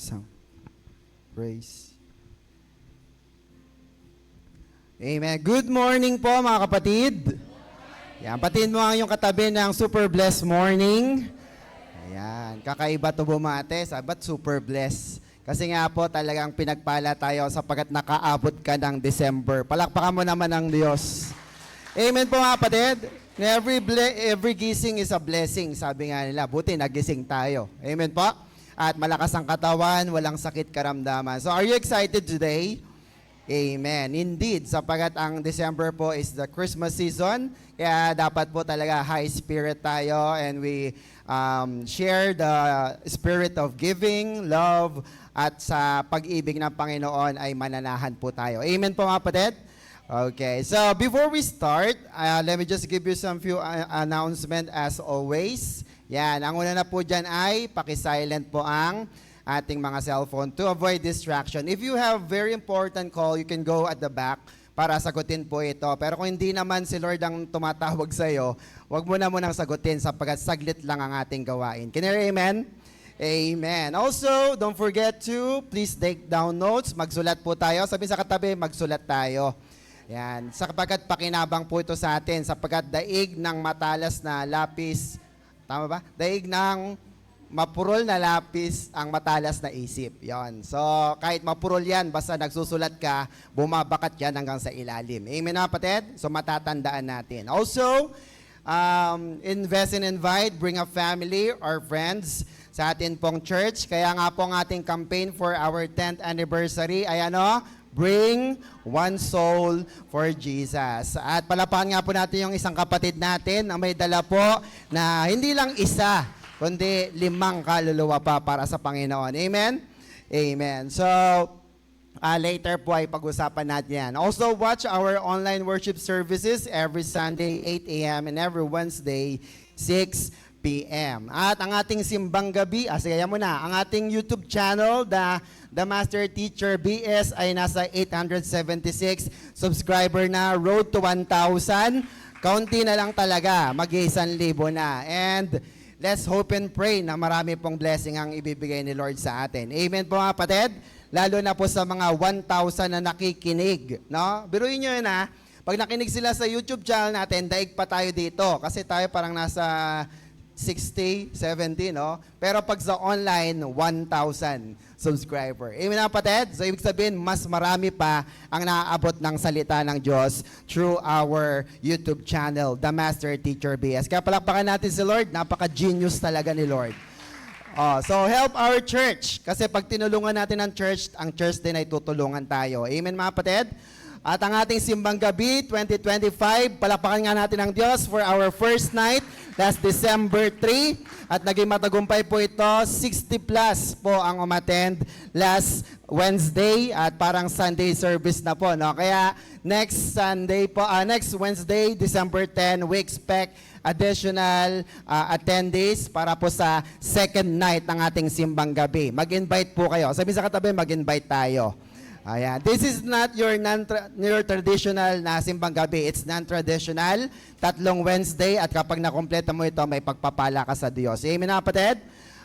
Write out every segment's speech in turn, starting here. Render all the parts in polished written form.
Isang praise. Amen. Good morning po mga kapatid. Yan, patiin mo ang iyong katabi ng super blessed morning. Ayan, kakaiba to bumate, sabat super blessed. Kasi nga po talagang pinagpala tayo sapagkat nakaabot ka ng December. Palakpakan mo naman ang Diyos. Amen po mga kapatid. Every gising is a blessing, sabi nga nila. Buti nagising tayo. Amen po. At malakas ang katawan, walang sakit karamdaman. So are you excited today? Amen. Indeed, sapagkat ang December po is the Christmas season, kaya dapat po talaga high spirit tayo and we share the spirit of giving, love, at sa pag-ibig ng Panginoon ay mananahan po tayo. Amen po mga kapatid? Okay, so before we start, let me just give you some few announcement as always. Yan, ang una na po dyan ay paki-silent po ang ating mga cellphone to avoid distraction. If you have very important call, you can go at the back para sagutin po ito. Pero kung hindi naman si Lord ang tumatawag sa iyo, wag mo na munang sagutin sapagkat saglit lang ang ating gawain. Can you hear amen? Amen. Also, don't forget to please take down notes. Magsulat po tayo. Sabi sa katabi, magsulat tayo. Yan. Sapagkat pakinabang po ito sa atin sapagkat daig ng matalas na lapis, tama ba? Daig ng mapurol na lapis ang matalas na isip. Yon. So, kahit mapurol yan, basta nagsusulat ka, bumabakat yan hanggang sa ilalim. Amen na kapatid? So, matatandaan natin. Also, invest and invite, bring a family or friends sa atin pong church. Kaya nga po ang ating campaign for our 10th anniversary ay ano? Bring one soul for Jesus. At palapakan nga po natin yung isang kapatid natin na may dala po na hindi lang isa, kundi 5 kaluluwa pa para sa Panginoon. Amen? Amen. So, later po ay pag-usapan natin yan. Also, watch our online worship services every Sunday, 8 a.m. and every Wednesday, 6 p.m. At ang ating simbang gabi, sige mo na, ang ating YouTube channel, The Master Teacher BS ay nasa 876 subscriber na, road to 1,000. Kaunti na lang talaga, mag-1,000 na. And let's hope and pray na marami pong blessing ang ibibigay ni Lord sa atin. Amen po mga kapatid? Lalo na po sa mga 1,000 na nakikinig. No? Biruin nyo yun ha. Pag nakinig sila sa YouTube channel natin, daig pa tayo dito. Kasi tayo parang nasa 60, 70, no? Pero pag sa online, 1,000 subscriber. Amen mga kapatid? So ibig sabihin, mas marami pa ang naaabot ng salita ng Diyos through our YouTube channel, The Master Teacher BS. Kaya palakpakan natin si Lord, napaka-genius talaga ni Lord. So help our church. Kasi pag tinulungan natin ang church din ay tutulungan tayo. Amen mga kapatid? At ang ating simbang gabi 2025, palakpakan nga natin ang Diyos for our first night, last December 3. At naging matagumpay po ito, 60 plus po ang umattend last Wednesday at parang Sunday service na po. No? Kaya next Wednesday, December 10, we expect additional attendees para po sa second night ng ating simbang gabi. Mag-invite po kayo. Sabi sa katabi, mag-invite tayo. Ayan. This is not your traditional na simbang gabi. It's non-traditional. 3 Wednesday at kapag nakompleto mo ito, may pagpapala ka sa Diyos. Amen na kapatid?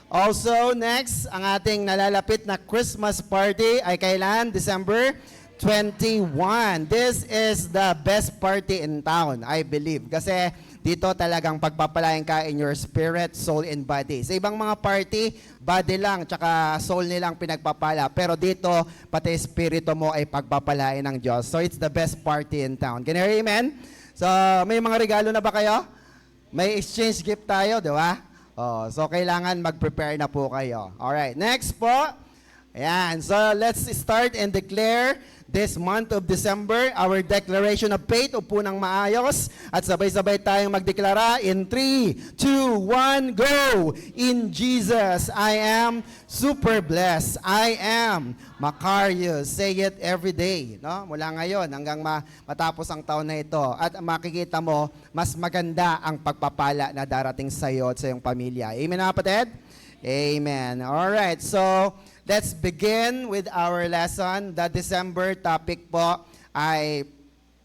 Also, next, ang ating nalalapit na Christmas party ay kailan? December 21. This is the best party in town, I believe. Kasi dito talagang pagpapalain ka in your spirit, soul, and body. Sa ibang mga party, body lang, tsaka soul nilang pinagpapala. Pero dito, pati espiritu mo ay pagpapalain ng Diyos. So it's the best party in town. Can you hear amen? So may mga regalo na ba kayo? May exchange gift tayo, di ba? So kailangan mag-prepare na po kayo. Alright, next po. Ayan, so let's start and declare this month of December, our declaration of faith. Upo ng maayos at sabay-sabay tayong magdeklara in 3, 2, 1, go! In Jesus, I am super blessed. I am Macarius. Say it every day. No? Mula ngayon hanggang matapos ang taon na ito. At makikita mo, mas maganda ang pagpapala na darating sa iyo at sa iyong pamilya. Amen na kapatid? Amen. Alright, so let's begin with our lesson. The December topic po ay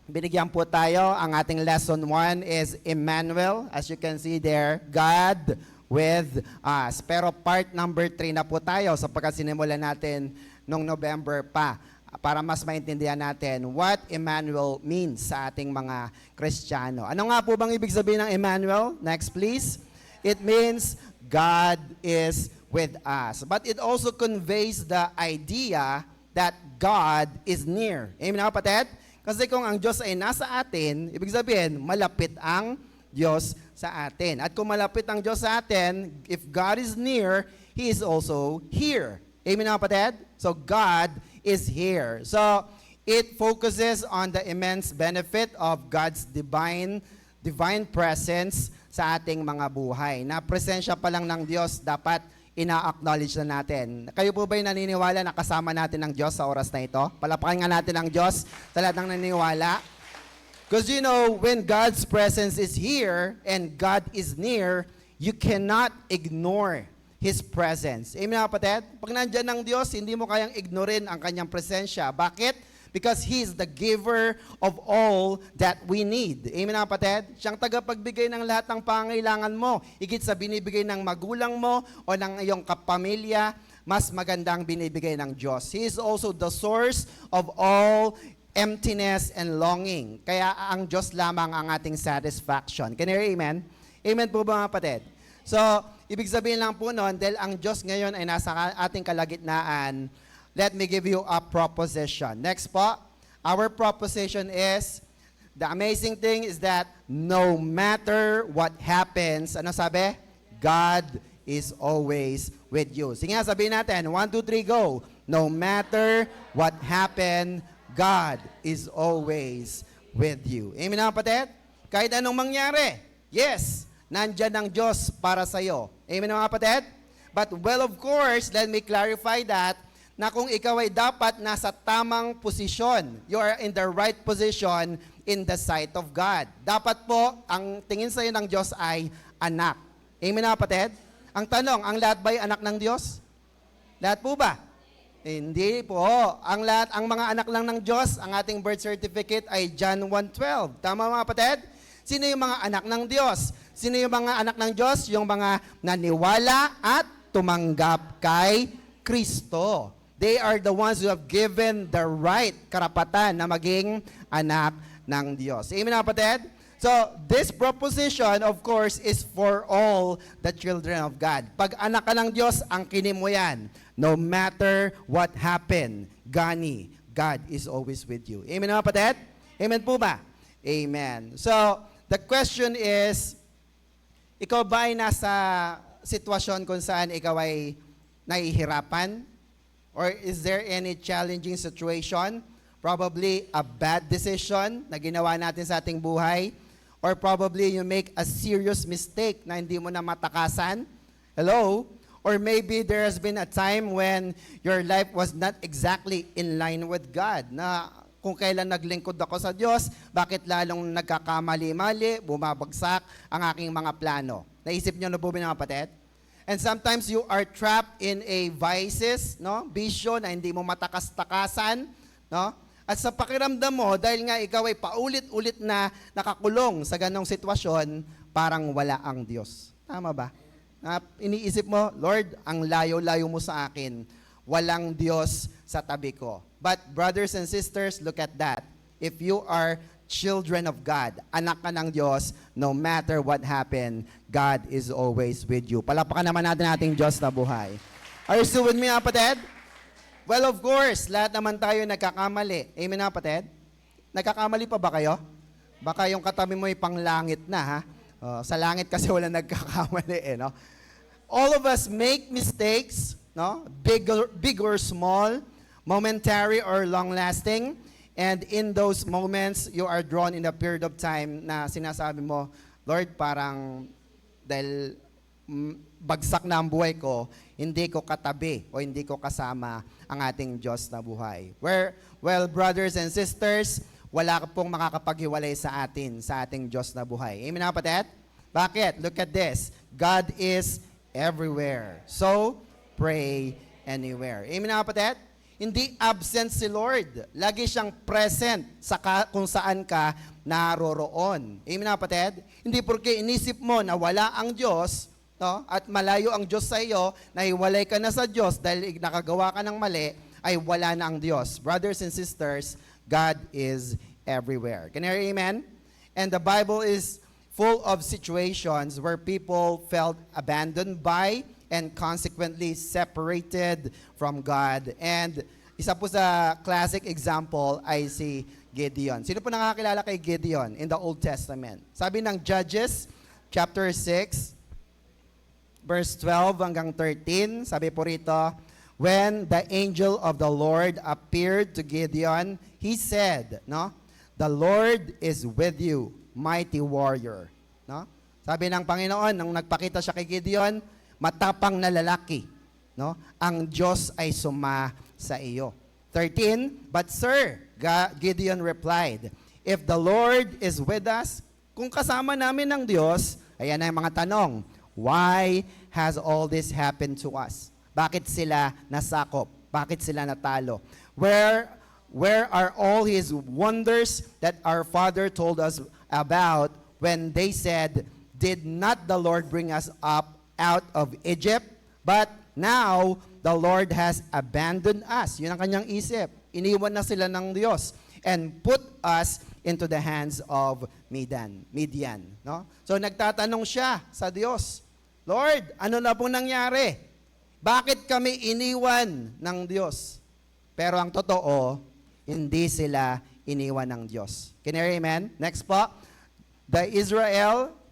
binigyan po tayo. Ang ating lesson 1 is Emmanuel. As you can see there, God with us. Pero part number 3 na po tayo sapagkat sinimulan natin noong November pa para mas maintindihan natin what Emmanuel means sa ating mga Kristiyano. Ano nga po bang ibig sabihin ng Emmanuel? Next please. It means God is with us. But it also conveys the idea that God is near. Amen na kapatid? Kasi kung ang Diyos ay nasa atin, ibig sabihin, malapit ang Diyos sa atin. At kung malapit ang Diyos sa atin, if God is near, He is also here. Amen na kapatid? So God is here. So it focuses on the immense benefit of God's divine presence sa ating mga buhay. Na presensya pa lang ng Diyos dapat ina-acknowledge na natin. Kayo po ba'y naniniwala na kasama natin ang Diyos sa oras na ito? Palapakan nga natin ang Diyos sa lahat ng naniniwala. Because you know, when God's presence is here and God is near, you cannot ignore His presence. Amen mga kapatid? Pag nandyan ng Diyos, hindi mo kayang ignorin ang kanyang presensya. Bakit? Because He is the giver of all that we need. Amen mga kapatid? Siyang tagapagbigay ng lahat ng pangailangan mo. Higit sa binibigay ng magulang mo o ng iyong kapamilya, mas magandang binibigay ng Diyos. He is also the source of all emptiness and longing. Kaya ang Diyos lamang ang ating satisfaction. Can you hear amen? Amen po ba mga kapatid? So, ibig sabihin lang po noon, dahil ang Diyos ngayon ay nasa ating kalagitnaan, let me give you a proposition. Next po, our proposition is, the amazing thing is that no matter what happens, ano sabi? God is always with you. Sige nga, sabihin natin, 1, 2, 3, go. No matter what happen, God is always with you. Amen na kapatid? Kahit anong mangyari, yes, nandyan ang Diyos para sa iyo. Amen mga kapatid? But well, of course, let me clarify that, na kung ikaw ay dapat nasa tamang posisyon, you are in the right position in the sight of God. Dapat po, ang tingin sa iyo ng Diyos ay anak. Amen mga kapatid? Ang tanong, ang lahat ba'y anak ng Diyos? Lahat po ba? Hindi po. Ang mga anak lang ng Diyos, ang ating birth certificate ay John 1:12. Tama mga kapatid? Sino yung mga anak ng Diyos? Sino yung mga anak ng Diyos? Yung mga naniwala at tumanggap kay Kristo. They are the ones who have given the right, karapatan na maging anak ng Diyos. Amen na kapatid? So, this proposition, of course, is for all the children of God. Pag anak ka ng Diyos, ang kinim mo yan. No matter what happen, gani, God is always with you. Amen na kapatid? Amen po ba? Amen. So, the question is, ikaw ba ay nasa sitwasyon kung saan ikaw ay nahihirapan? Or is there any challenging situation? Probably a bad decision na ginawa natin sa ating buhay? Or probably you make a serious mistake na hindi mo na matakasan? Hello? Or maybe there has been a time when your life was not exactly in line with God, na kung kailan naglingkod ako sa Diyos, bakit lalong nagkakamali-mali, bumabagsak ang aking mga plano. Naisip niyo na po mga kapatid? And sometimes you are trapped in a vices, no? Bisyo na hindi mo matakas-takasan, no? At sa pakiramdam mo, dahil nga ikaw ay paulit-ulit na nakakulong sa ganong sitwasyon, parang wala ang Diyos. Tama ba? Iniisip mo, Lord, ang layo-layo mo sa akin. Walang Diyos sa tabi ko. But brothers and sisters, look at that. If you are children of God, anak ka ng Diyos, no matter what happen, God is always with you. Palapakan naman natin ating Diyos na buhay. Are you still with me, kapatid? Well, of course, lahat naman tayo nagkakamali. Amen, kapatid? Nagkakamali pa ba kayo? Baka yung katabi mo ay panglangit na, ha? Sa langit kasi wala nagkakamali, no? All of us make mistakes, no? Big or small, momentary or long-lasting. And in those moments, you are drawn in a period of time na sinasabi mo, Lord, parang dahil bagsak na ang buhay ko, hindi ko katabi o hindi ko kasama ang ating Diyos na buhay. Well, brothers and sisters, wala pong makakapaghiwalay sa ating Diyos na buhay. Amen na kapatid? Bakit? Look at this. God is everywhere. So, pray anywhere. Amen na kapatid? Hindi absent si Lord. Lagi siyang present sa kung saan ka naroroon. Amen na kapatid? Hindi porque inisip mo na wala ang Diyos, no? At malayo ang Diyos sa iyo, nahiwalay ka na sa Diyos dahil nakagawa ka ng mali, ay wala na ang Diyos. Brothers and sisters, God is everywhere. Can you hear amen? And the Bible is full of situations where people felt abandoned by and consequently separated from God. And isa po sa classic example ay si Gideon. Sino po nakakilala kay Gideon in the Old Testament? Sabi ng Judges, chapter 6, verse 12 hanggang 13, sabi po rito, when the angel of the Lord appeared to Gideon, he said, no, the Lord is with you, mighty warrior. No? Sabi ng Panginoon, nung nagpakita siya kay Gideon, matapang na lalaki. No? Ang Diyos ay suma sa iyo. 13, but sir, Gideon replied, if the Lord is with us, kung kasama namin ng Diyos, ayan na yung mga tanong, why has all this happened to us? Bakit sila nasakop? Bakit sila natalo? Where are all His wonders that our father told us about when they said, did not the Lord bring us up out of Egypt? But now, the Lord has abandoned us. Yun ang kanyang isip. Iniwan na sila ng Diyos and put us into the hands of Midian. No? So nagtatanong siya sa Diyos, Lord, ano na pong nangyari? Bakit kami iniwan ng Diyos? Pero ang totoo, hindi sila iniwan ng Diyos. Can you hear amen? Next po.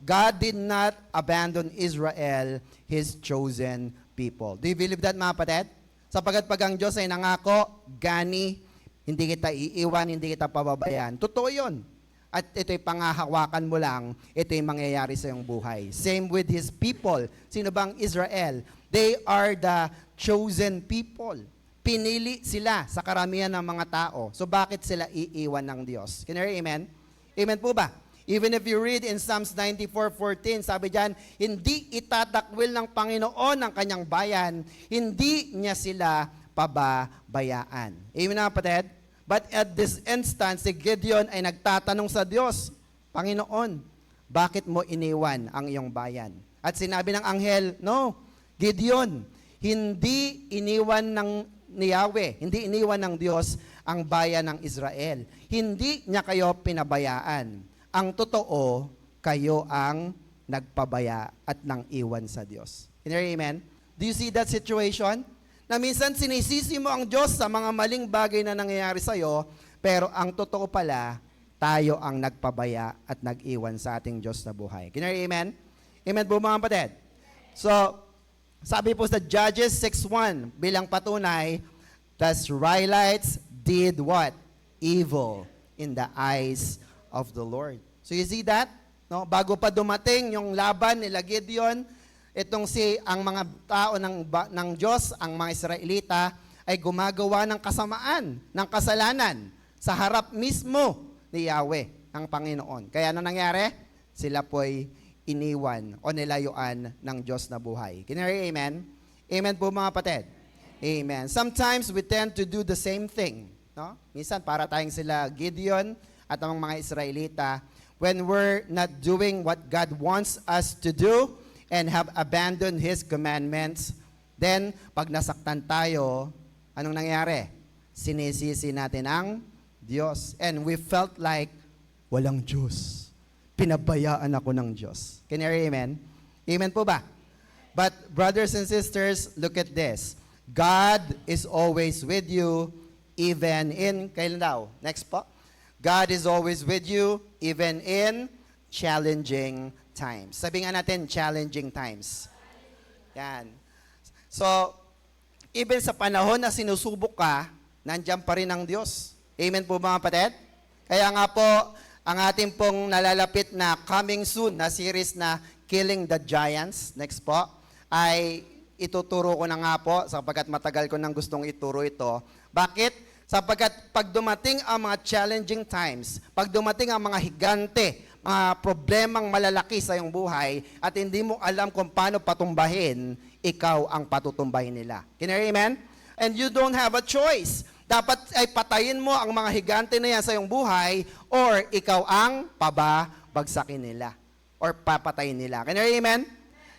God did not abandon Israel, His chosen people. Do you believe that, mga kapatid? Sapagat pag ang Diyos ay nangako, gani, hindi kita iiwan, hindi kita pababayaan. Totoo yun. At ito'y pangahawakan mo lang, ito'y mangyayari sa iyong buhay. Same with His people. Sino bang Israel? They are the chosen people. Pinili sila sa karamihan ng mga tao. So bakit sila iiwan ng Diyos? Can you hear amen? Amen po ba? Even if you read in Psalms 94:14, sabi diyan, hindi itatakwil ng Panginoon ang kanyang bayan, hindi niya sila pababayaan. Amen na kapatid? But at this instance, si Gideon ay nagtatanong sa Diyos, Panginoon, bakit mo iniwan ang iyong bayan? At sinabi ng anghel, no, Gideon, hindi iniwan ni Yahweh, hindi iniwan ng Diyos ang bayan ng Israel. Hindi niya kayo pinabayaan. Ang totoo, kayo ang nagpabaya at nang iwan sa Diyos. Amen? Do you see that situation? Na minsan sinisisi mo ang Diyos sa mga maling bagay na nangyayari sa iyo, pero ang totoo pala, tayo ang nagpabaya at nag-iwan sa ating Diyos na buhay. Can you hear amen? Amen po mga kapatid? So, sabi po sa Judges 6:1, bilang patunay, the Israelites did what? Evil in the eyes of the Lord. So you see that? No, bago pa dumating yung laban nila Gideon, ang mga tao ng Diyos, ang mga Israelita ay gumagawa ng kasamaan, ng kasalanan sa harap mismo ni Yahweh, ang Panginoon. Kaya ano nangyari? Sila po'y iniwan o nilayuan ng Diyos na buhay. Can you hear amen? Amen po mga kapatid. Amen. Sometimes we tend to do the same thing. No? Minsan para tayong sila Gideon at ang mga Israelita, when we're not doing what God wants us to do and have abandoned His commandments, then pag nasaktan tayo, anong nangyari? Sinisisi natin ang Diyos. And we felt like, walang Diyos. Pinabayaan ako ng Diyos. Can you hear amen? Amen po ba? But brothers and sisters, look at this. God is always with you, even in, kailan daw? Next po. God is always with you, even in challenging times. Sabi nga natin, challenging times. Yan. So, even sa panahon na sinusubok ka, nandiyan pa rin ang Diyos. Amen po mga kapatid? Kaya nga po, ang ating pong nalalapit na coming soon na series na Killing the Giants, next po, ay ituturo ko na nga po, sapagkat matagal ko nang gustong ituro ito. Bakit? Sapagkat pag dumating ang mga challenging times, pag dumating ang mga higante, mga problemang malalaki sa iyong buhay, at hindi mo alam kung paano patumbahin, ikaw ang patutumbahin nila. Can you hear amen? And you don't have a choice. Dapat ay patayin mo ang mga higante na yan sa iyong buhay, or ikaw ang pababagsakin nila, or papatayin nila. Can you hear amen?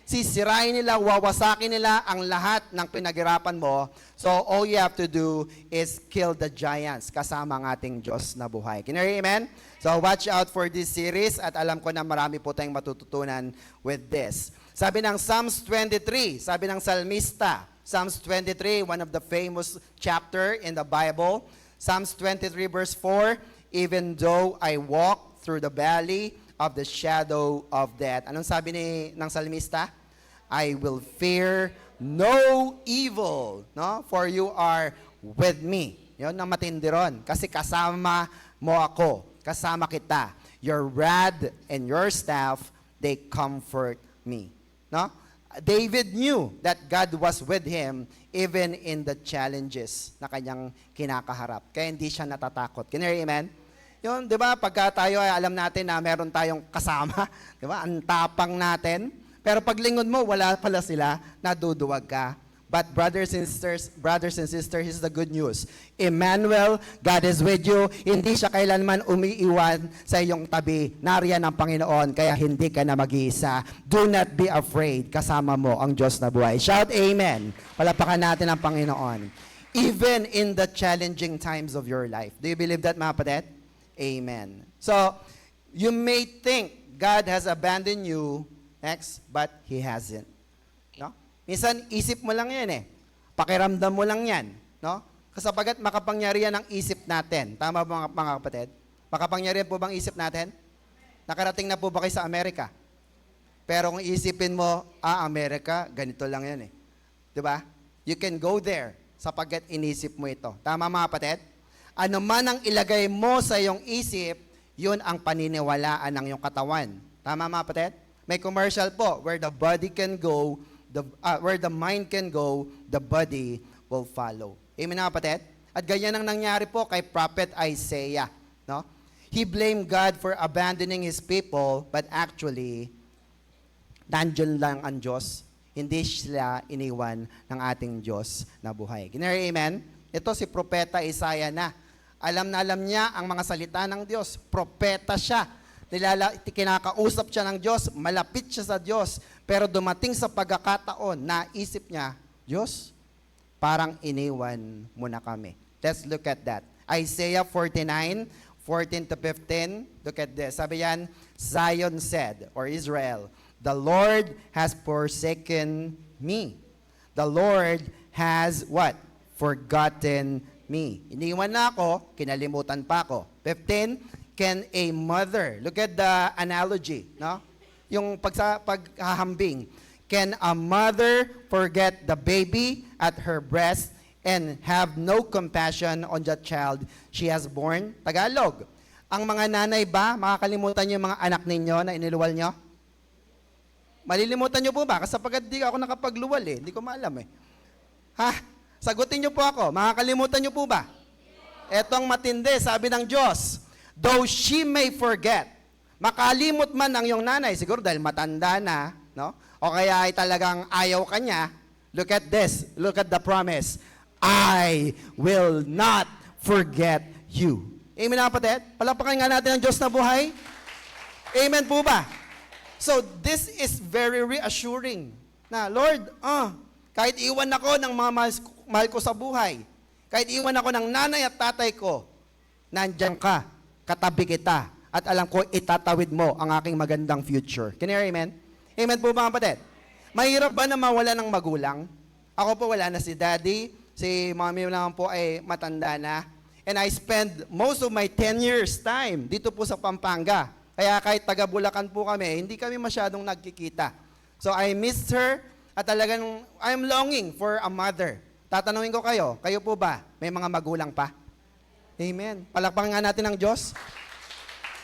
Sisirain nila, wawasakin nila ang lahat ng pinaghirapan mo. So, all you have to do is kill the giants kasama ang ating Diyos na buhay. Can you hear, amen? So, watch out for this series at alam ko na marami po tayong matututunan with this. Sabi ng Psalms 23, sabi ng Salmista, Psalms 23, one of the famous chapter in the Bible. Psalms 23 verse 4, even though I walk through the valley of the shadow of death. Anong sabi ng Salmista? I will fear no evil, no? For you are with me. Yun ang matindi ron. Kasi kasama mo ako. Kasama kita. Your rod and your staff, they comfort me. No? David knew that God was with him even in the challenges na kanyang kinakaharap. Kaya hindi siya natatakot. Can you hear, amen? Yun, di ba, pagka tayo ay alam natin na meron tayong kasama, di ba, ang tapang natin, pero pag lingon mo, wala pala sila, naduduwag ka. But brothers and sisters, here's the good news. Emmanuel, God is with you. Hindi siya kailanman umiiwan sa iyong tabi. Nariyan ang Panginoon, kaya hindi ka na mag-iisa. Do not be afraid. Kasama mo ang Diyos na buhay. Shout amen. Palapakan natin ang Panginoon. Even in the challenging times of your life. Do you believe that, mga kapatid? Amen. So, you may think God has abandoned you, next, but He hasn't. No? Minsan, isip mo lang yan eh. Pakiramdam mo lang yan. No? Kasapagat makapangyarihan ang isip natin. Tama ba mga kapatid? Makapangyarihan po bang isip natin? Nakarating na po ba kayo sa Amerika? Pero kung isipin mo, Amerika, ganito lang yan eh. Diba? You can go there sapagkat inisip mo ito. Tama mga kapatid? Ano man ang ilagay mo sa iyong isip, yun ang paniniwalaan ng iyong katawan. Tama mga kapatid? May commercial po, where the body can go, where the mind can go, the body will follow. Amen mga kapatid? At ganyan ang nangyari po kay Prophet Isaiah. No? He blamed God for abandoning His people, but actually, nandiyan lang ang Diyos. Hindi sila iniwan ng ating Diyos na buhay. Ginari, amen? Ito si Propeta Isaiah na. Alam na alam niya ang mga salita ng Diyos. Propeta siya. Kinakausap siya ng Diyos. Malapit siya sa Diyos. Pero dumating sa pagkakataon na isip niya, Diyos, parang iniwan mo na kami. Let's look at that. Isaiah 49, 14 to 15. Look at this. Sabi yan, Zion said, or Israel, the Lord has forsaken me. The Lord has what? Forgotten me. Iniwan na ako, kinalimutan pa ako. 15, can a mother, look at the analogy, no? Yung paghahambing. Can a mother forget the baby at her breast and have no compassion on the child she has born? Tagalog. Ang mga nanay ba, makakalimutan niyo yung mga anak ninyo na iniluwal niyo? Malilimutan niyo po ba? Kasi pagkat di ako nakapagluwal eh. Hindi ko maalam eh. Ha? Sagutin niyo po ako. Makakalimutan niyo po ba? Etong matindi, sabi ng Diyos, though she may forget, makalimot man ang iyong nanay, siguro dahil matanda na, no? O kaya ay talagang ayaw ka niya, look at this, look at the promise, I will not forget you. Amen na kapatid? Palapakan nga natin ang Diyos na buhay. Amen po ba? So, this is very reassuring na, Lord, kahit iwan ako ng mga mahal ko sa buhay, kahit iwan ako ng nanay at tatay ko, nandyan ka, katabi kita, at alam ko, itatawid mo ang aking magandang future. Can you hear, amen? Amen po mga kapatid? Mahirap ba na mawala ng magulang? Ako po wala na si daddy, si mommy naman po ay matanda na. And I spend most of my 10 years time dito po sa Pampanga. Kaya kahit taga Bulacan po kami, hindi kami masyadong nagkikita. So I missed her at talagang I'm longing for a mother. Tatanungin ko kayo po ba, may mga magulang pa? Amen. Palakpakan nga natin ang Diyos.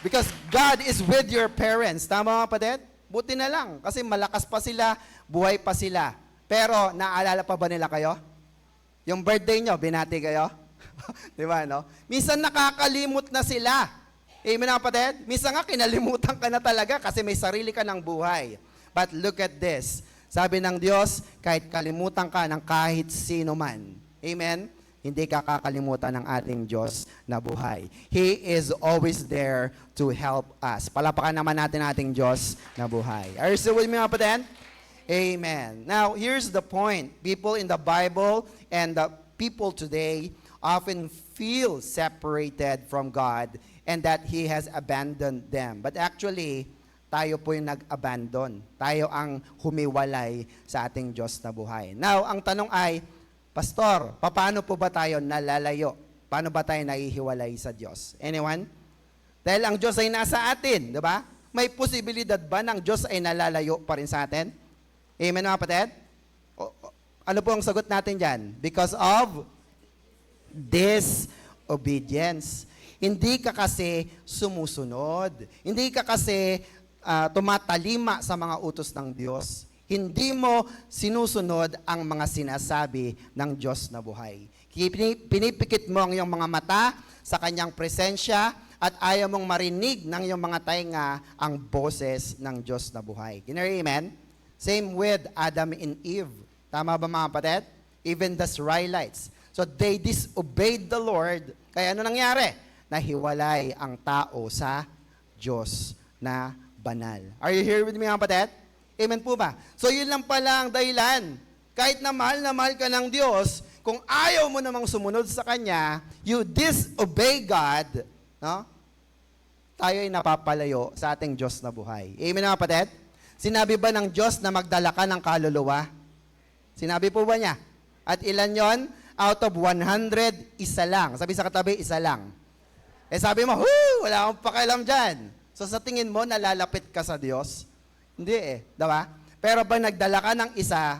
Because God is with your parents. Tama mga kapatid? Buti na lang. Kasi malakas pa sila, buhay pa sila. Pero, naaalala pa ba nila kayo? Yung birthday nyo, binati kayo? Di ba, no? Minsan nakakalimot na sila. Amen mga kapatid? Minsan nga, kinalimutan ka na talaga kasi may sarili ka ng buhay. But look at this. Sabi ng Diyos, kahit kalimutan ka ng kahit sino man. Amen? Hindi ka kakalimutan ng ating Diyos na buhay. He is always there to help us. Palapakan naman natin ating Diyos na buhay. Are you still with me mga kapatid? Amen. Now, here's the point. People in the Bible and the people today often feel separated from God and that He has abandoned them. But actually, tayo po yung nag-abandon. Tayo ang humiwalay sa ating Diyos na buhay. Now, ang tanong ay, Pastor, paano po ba tayo nalalayo? Paano ba tayo nahihiwalay sa Diyos? Anyone? Dahil ang Diyos ay nasa atin, di ba? May posibilidad ba ng Diyos ay nalalayo pa rin sa atin? Amen mga kapatid? Ano po ang sagot natin dyan? Because of disobedience. Hindi ka kasi sumusunod. Hindi ka kasi tumatalima sa mga utos ng Diyos. Hindi mo sinusunod ang mga sinasabi ng Diyos na buhay. Pinipikit mo ang iyong mga mata sa kanyang presensya at ayaw mong marinig ng iyong mga tainga ang boses ng Diyos na buhay. Can you hear amen? Same with Adam and Eve. Tama ba mga kapatid? Even the Israelites. So they disobeyed the Lord. Kaya ano nangyari? Nahiwalay ang tao sa Diyos na banal. Are you here with me mga kapatid? Amen po ba? So yun lang pala ang dahilan. Kahit na mahal ka ng Diyos, kung ayaw mo namang sumunod sa Kanya, you disobey God, no? Tayo ay napapalayo sa ating Diyos na buhay. Amen mga kapatid? Sinabi ba ng Diyos na magdala ka ng kaluluwa? Sinabi po ba niya? At ilan yon? Out of 100, isa lang. Sabi sa katabi, isa lang. Eh sabi mo, wala akong pakialam dyan. So sa tingin mo, nalalapit ka sa Diyos? Hindi eh, diba? Pero ba nagdala ka ng isa,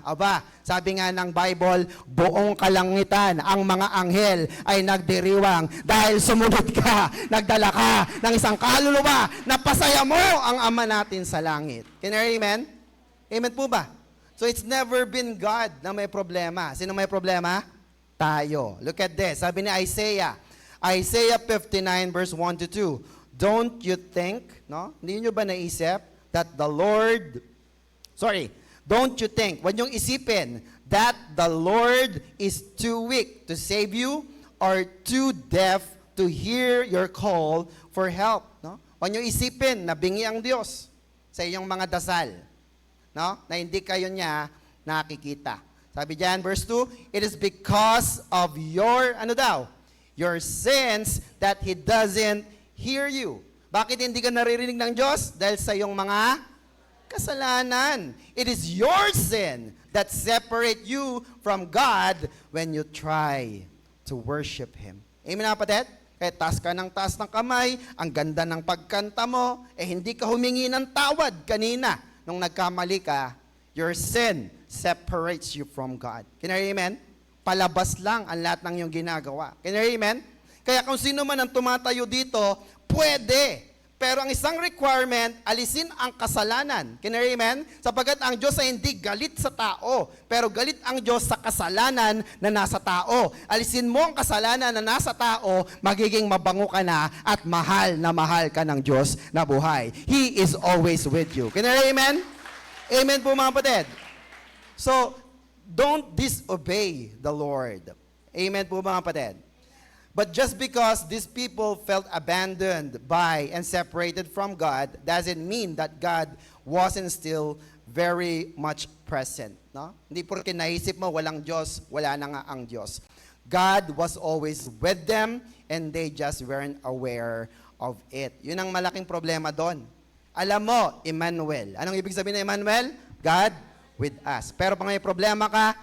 sabi nga ng Bible, buong kalangitan, ang mga anghel ay nagdiriwang dahil sumunod ka, nagdala ka ng isang kaluluwa na pasaya mo ang Ama natin sa langit. Can you hear amen? Amen po ba? So it's never been God na may problema. Sino may problema? Tayo. Look at this. Sabi ni Isaiah 59 verse 1 to 2. Don't you think, no? Hindi nyo ba naisip that don't you think, huwag niyong isipin that the Lord is too weak to save you or too deaf to hear your call for help, no? Huwag niyong isipin na bingi ang Diyos sa iyong mga dasal, no? Na hindi kayo niya nakikita. Sabi diyan, verse 2, it is because of your, your sins that He doesn't hear you. Bakit hindi ka naririnig ng Diyos? Dahil sa iyong mga kasalanan. It is your sin that separate you from God when you try to worship Him. Amen na kapatid? Kaya taas ka ng taas ng kamay, ang ganda ng pagkanta mo, hindi ka humingi ng tawad kanina nung nagkamali ka, your sin separates you from God. Can you hear amen? Palabas lang ang lahat ng iyong ginagawa. Can you hear amen? Kaya kung sino man ang tumatayo dito, pwede. Pero ang isang requirement, alisin ang kasalanan. Can you hear amen? Sapagkat ang Diyos ay hindi galit sa tao, pero galit ang Diyos sa kasalanan na nasa tao. Alisin mo ang kasalanan na nasa tao, magiging mabango ka na at mahal ka ng Diyos na buhay. He is always with you. Can you hear amen? Amen po mga kapatid. So, don't disobey the Lord. Amen po mga kapatid. But just because these people felt abandoned by and separated from God doesn't mean that God wasn't still very much present. No? Hindi porke naisip mo walang Diyos, wala na nga ang Diyos. God was always with them and they just weren't aware of it. Yun ang malaking problema doon. Alam mo, Emmanuel. Anong ibig sabihin ng Emmanuel? God with us. Pero pag may problema ka,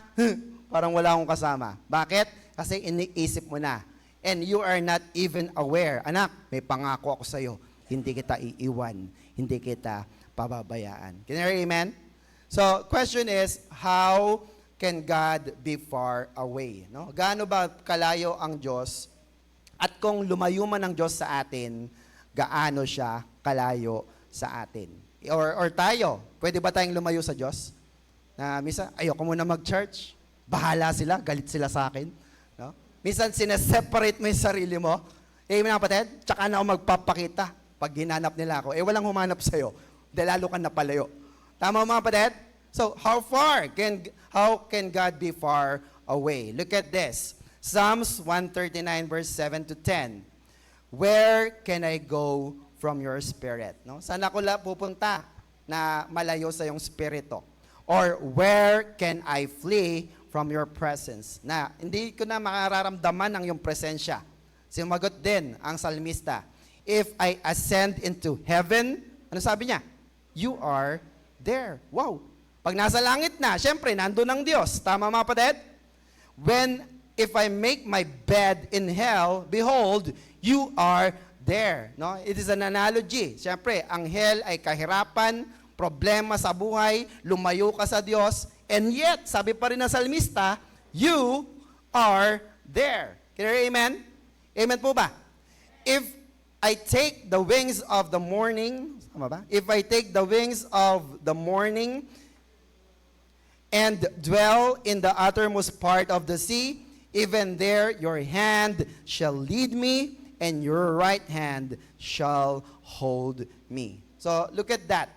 parang wala akong kasama. Bakit? Kasi iniisip mo na. And you are not even aware. Anak, may pangako ako sa iyo. Hindi kita iiwan. Hindi kita pababayaan. Can you hear amen? So, question is, how can God be far away? No? Gaano ba kalayo ang Diyos? At kung lumayo man ang Diyos sa atin, gaano siya kalayo sa atin? Or tayo, pwede ba tayong lumayo sa Diyos? Na misa, ayoko muna mag-church. Bahala sila, galit sila sa akin. No? Minsan, sineseparate mo yung sarili mo. Amen, kapatid? Tsaka na ako magpapakita pag hinanap nila ako. Walang humanap sa'yo. Dahil lalo ka napalayo. Tama mga kapatid? So, how can God be far away? Look at this. Psalms 139 verse 7 to 10. Where can I go from your spirit? No? Saan ako pupunta na malayo sa iyong spirito? Or where can I flee from your presence? Na hindi ko na makararamdaman ang iyong presensya. Sumagot din ang salmista, if I ascend into heaven, ano sabi niya? You are there. Wow! Pag nasa langit na, syempre, nandun ang Diyos. Tama mga kapatid? If I make my bed in hell, behold, you are there. No? It is an analogy. Syempre, ang hell ay kahirapan, problema sa buhay, lumayo ka sa Diyos, and yet, sabi pa rin ng salmista, you are there. Can you hear amen? Amen po ba? If I take the wings of the morning, tama ba? If I take the wings of the morning and dwell in the uttermost part of the sea, even there your hand shall lead me, and your right hand shall hold me. So, look at that.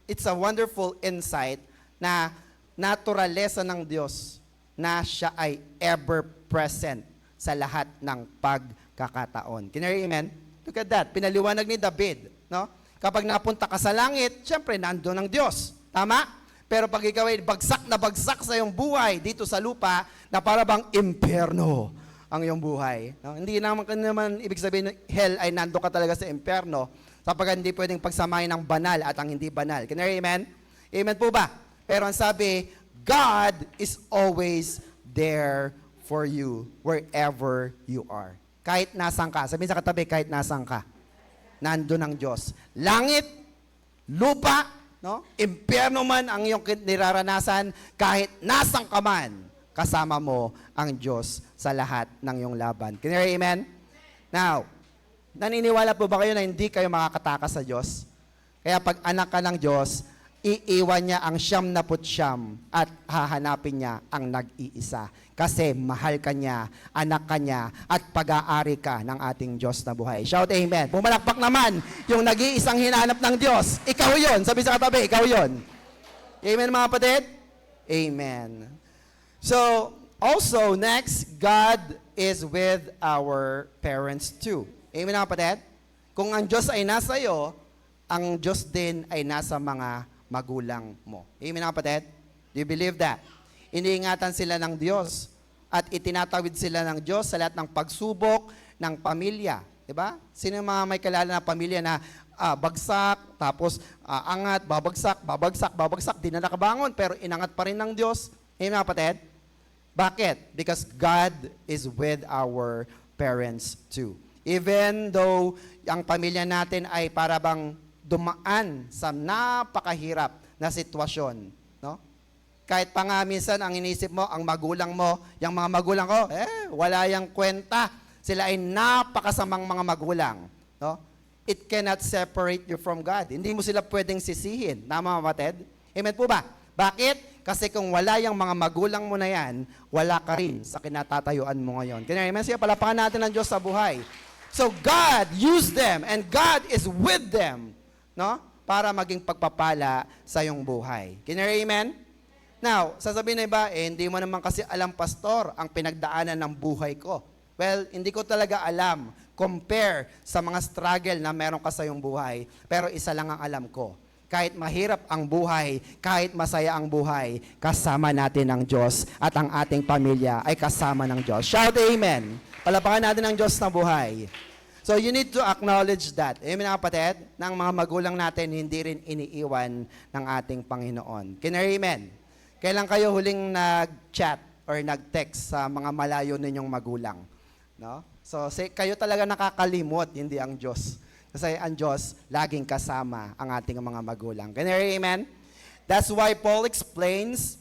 It's a wonderful insight na naturalesa ng Diyos na siya ay ever-present sa lahat ng pagkakataon. Can you hear amen? Look at that. Pinaliwanag ni David. No? Kapag napunta ka sa langit, syempre, nandoon ang Diyos. Tama? Pero pag ikaw ay bagsak na bagsak sa iyong buhay dito sa lupa, na para bang impyerno ang iyong buhay. No? Hindi naman ibig sabihin na hell ay nando ka talaga sa impyerno, sapagkat hindi pwedeng pagsamahin ng banal at ang hindi banal. Can you hear amen? Amen po ba? Pero ang sabi, God is always there for you wherever you are. Kahit nasan ka. Sabihin sa katabi, kahit nasan ka. Nandun ang Diyos. Langit, lupa, no? Impyerno man ang iyong niraranasan, kahit nasan ka man, kasama mo ang Diyos sa lahat ng iyong laban. Can you hear amen? Now, naniniwala po ba kayo na hindi kayo makakatakas sa Diyos? Kaya pag anak ka ng Diyos, iiwan niya ang 99 at hahanapin niya ang nag-iisa. Kasi mahal ka niya, anak ka niya, at pag-aari ka ng ating Diyos na buhay. Shout amen. Pumalakpak naman yung nag-iisang hinanap ng Diyos. Ikaw yon. Sabi sa katabi, ikaw yon. Amen mga kapatid? Amen. So, also, next, God is with our parents too. Amen mga kapatid? Kung ang Diyos ay nasa iyo, ang Diyos din ay nasa mga magulang mo. Amen mga kapatid? Do you believe that? Iniingatan sila ng Diyos at itinatawid sila ng Diyos sa lahat ng pagsubok ng pamilya. Diba? Sino yung mga may kilala na pamilya na bagsak, tapos angat, babagsak, di na nakabangon, pero inangat pa rin ng Diyos. Amen mga kapatid? Bakit? Because God is with our parents too. Even though ang pamilya natin ay para bang dumaan sa napakahirap na sitwasyon, no? Kahit pa nga minsan ang inisip mo, ang magulang mo, yung mga magulang ko, wala yang kwenta. Sila ay napakasamang mga magulang, no? It cannot separate you from God. Hindi mo sila pwedeng sisihin. Tama mga kapatid? Amen po ba? Bakit? Kasi kung wala yung mga magulang mo na yan, wala ka rin sa kinatatayuan mo ngayon. Kaya amen siya, palapakan natin ng Diyos sa buhay. So God used them and God is with them, no? Para maging pagpapala sa iyong buhay. Can you hear amen? Now, sasabihin na iba, hindi mo naman kasi alam, pastor, ang pinagdaanan ng buhay ko. Well, hindi ko talaga alam. Compare sa mga struggle na meron ka sa iyong buhay. Pero isa lang ang alam ko. Kahit mahirap ang buhay, kahit masaya ang buhay, kasama natin ang Diyos at ang ating pamilya ay kasama ng Diyos. Shout amen! Palapakan natin ang Diyos na buhay. So you need to acknowledge that. Amen mga kapatid, na ang mga magulang natin hindi rin iniiwan ng ating Panginoon. Can you hear amen? Kailan kayo huling nag-chat or nag-text sa mga malayo ninyong magulang? No? So kayo talaga nakakalimot, hindi ang Diyos. Kasi ang Diyos, laging kasama ang ating mga magulang. Can you hear amen? That's why Paul explains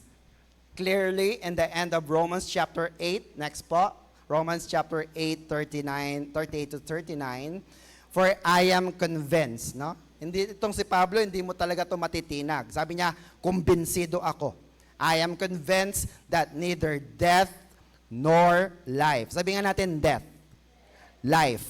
clearly in the end of Romans chapter 8. Next po. Romans chapter 8, 38 to 39. For I am convinced. No? Hindi, itong si Pablo, hindi mo talaga ito matitinag. Sabi niya, kumbinsido ako. I am convinced that neither death nor life. Sabi nga natin, death. Life.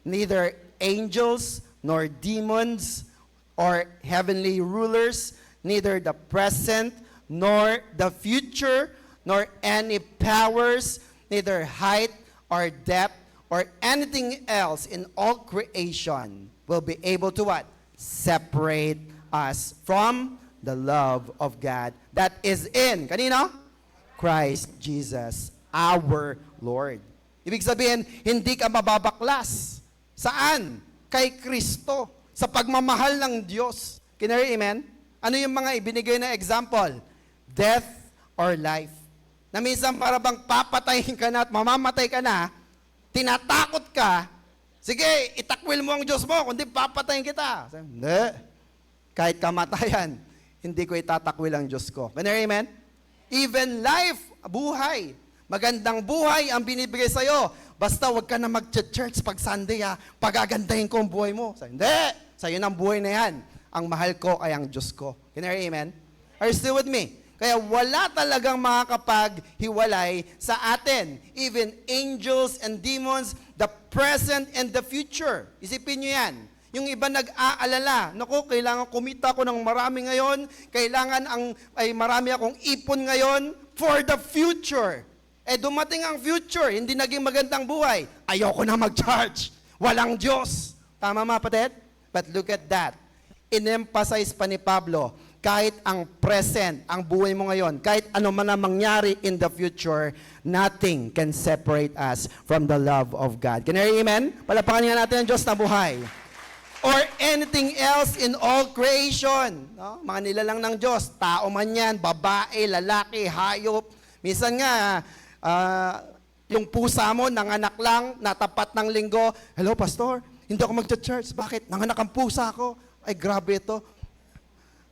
Neither angels nor demons or heavenly rulers, neither the present nor the future, nor any powers, neither height or depth or anything else in all creation will be able to what? Separate us from the love of God that is in, kanino? Christ Jesus, our Lord. Ibig sabihin, hindi ka mababaklas. Saan? Kay Kristo. Sa pagmamahal ng Diyos. Can you hear, amen? Ano yung mga ibinigay na example? Death or life. Na minsan para bang papatayin ka na at mamamatay ka na, tinatakot ka, sige, itakwil mo ang Diyos mo, kundi papatayin kita. Hindi. Kahit kamatayan, hindi ko itatakwil ang Diyos ko. Can you hear, amen? Even life, buhay. Magandang buhay ang binibigay sa'yo. Basta wag ka na mag-church pag Sunday, ha. Pagagandahin ko ang buhay mo. Hindi. Sa'yo ng buhay na yan. Ang mahal ko ay ang Diyos ko. Can you hear, amen? Are you still with me? Kaya wala talagang makakapaghiwalay sa atin. Even angels and demons, the present and the future. Isipin nyo yan. Yung iba nag-aalala, naku, kailangan kumita ko ng marami ngayon, kailangan ay marami akong ipon ngayon for the future. Eh dumating ang future, hindi naging magandang buhay. Ayoko na mag-charge. Walang Diyos. Tama mga kapatid? But look at that. In-emphasize pa ni Pablo, kahit ang present, ang buhay mo ngayon, kahit ano man ang mangyari in the future, nothing can separate us from the love of God. Can you hear, amen? Palapakan nga natin ang Diyos na buhay. Or anything else in all creation. No? Mga nilalang ng Diyos, tao man yan, babae, lalaki, hayop. Minsan nga, yung pusa mo, nanganak lang, natapat ng linggo, hello, pastor, hindi ako mag-church. Bakit? Nanganak ang pusa ko. Ay, grabe ito.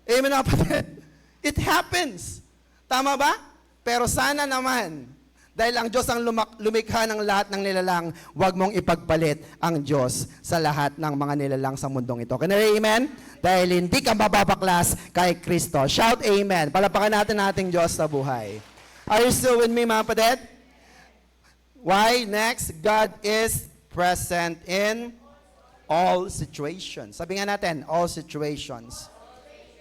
Amen na kapatid. It happens. Tama ba? Pero sana naman, dahil ang Diyos ang lumikha ng lahat ng nilalang, huwag mong ipagpalit ang Diyos sa lahat ng mga nilalang sa mundong ito. Can you hear, amen? Dahil hindi ka mababaklas kay Kristo. Shout amen. Palapakan natin ating Diyos na buhay. Are you still with me, mga kapatid? Why? Next, God is present in all situations. Sabi nga natin, all situations.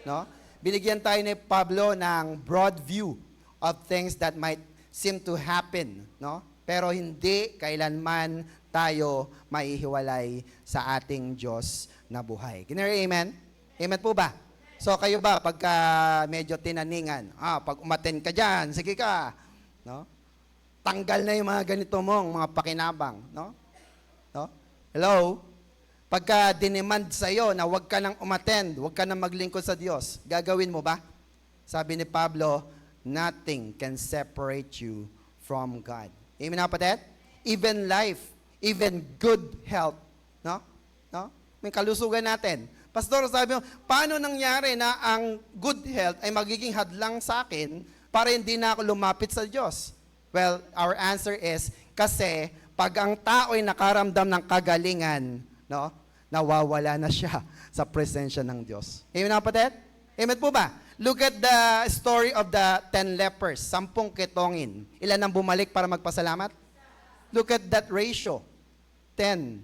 No? Binigyan tayo ni Pablo ng broad view of things that might seem to happen, no? Pero hindi kailanman tayo maihiwalay sa ating Diyos na buhay. Can you hear, amen? Amen po ba? So kayo ba pagka medyo tinaningan, pag umaten ka diyan, sige ka, no? Tanggal na yung mga ganito mong mga pakinabang, no? No? Hello? Pagka dinemand sa iyo na huwag ka nang umattend, huwag ka nang maglingkod sa Diyos, gagawin mo ba? Sabi ni Pablo, nothing can separate you from God. Amen na kapatid? Even life, even good health, no? No? May kalusugan natin. Pastor, sabi mo, paano nangyari na ang good health ay magiging hadlang sa akin para hindi na ako lumapit sa Diyos? Well, our answer is, kasi pag ang tao ay nakaramdam ng kagalingan, no? Nawawala na siya sa presensya ng Diyos. Amen na kapatid? Amen po ba? Look at the story of the 10 lepers, 10 ketongin. Ilan ang bumalik para magpasalamat? Look at that ratio. 10,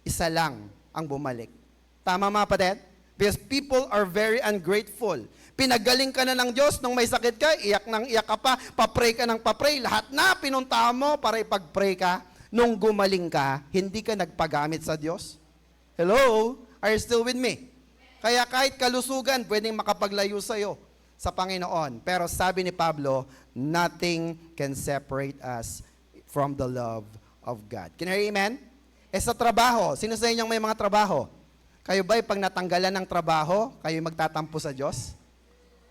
isa lang ang bumalik. Tama mga kapatid? Because people are very ungrateful. Pinagaling ka na ng Diyos, nung may sakit ka, iyak nang iyak ka pa, papray ka ng papray, lahat na pinuntahan mo para ipag-pray ka. Nung gumaling ka, hindi ka nagpagamit sa Diyos? Hello? Are you still with me? Kaya kahit kalusugan, pwedeng makapaglayo sa'yo sa Panginoon. Pero sabi ni Pablo, nothing can separate us from the love of God. Can you hear, amen? Sa trabaho, sino sa inyong may mga trabaho? Kayo ba'y pag natanggalan ng trabaho, kayo magtatampo sa Diyos?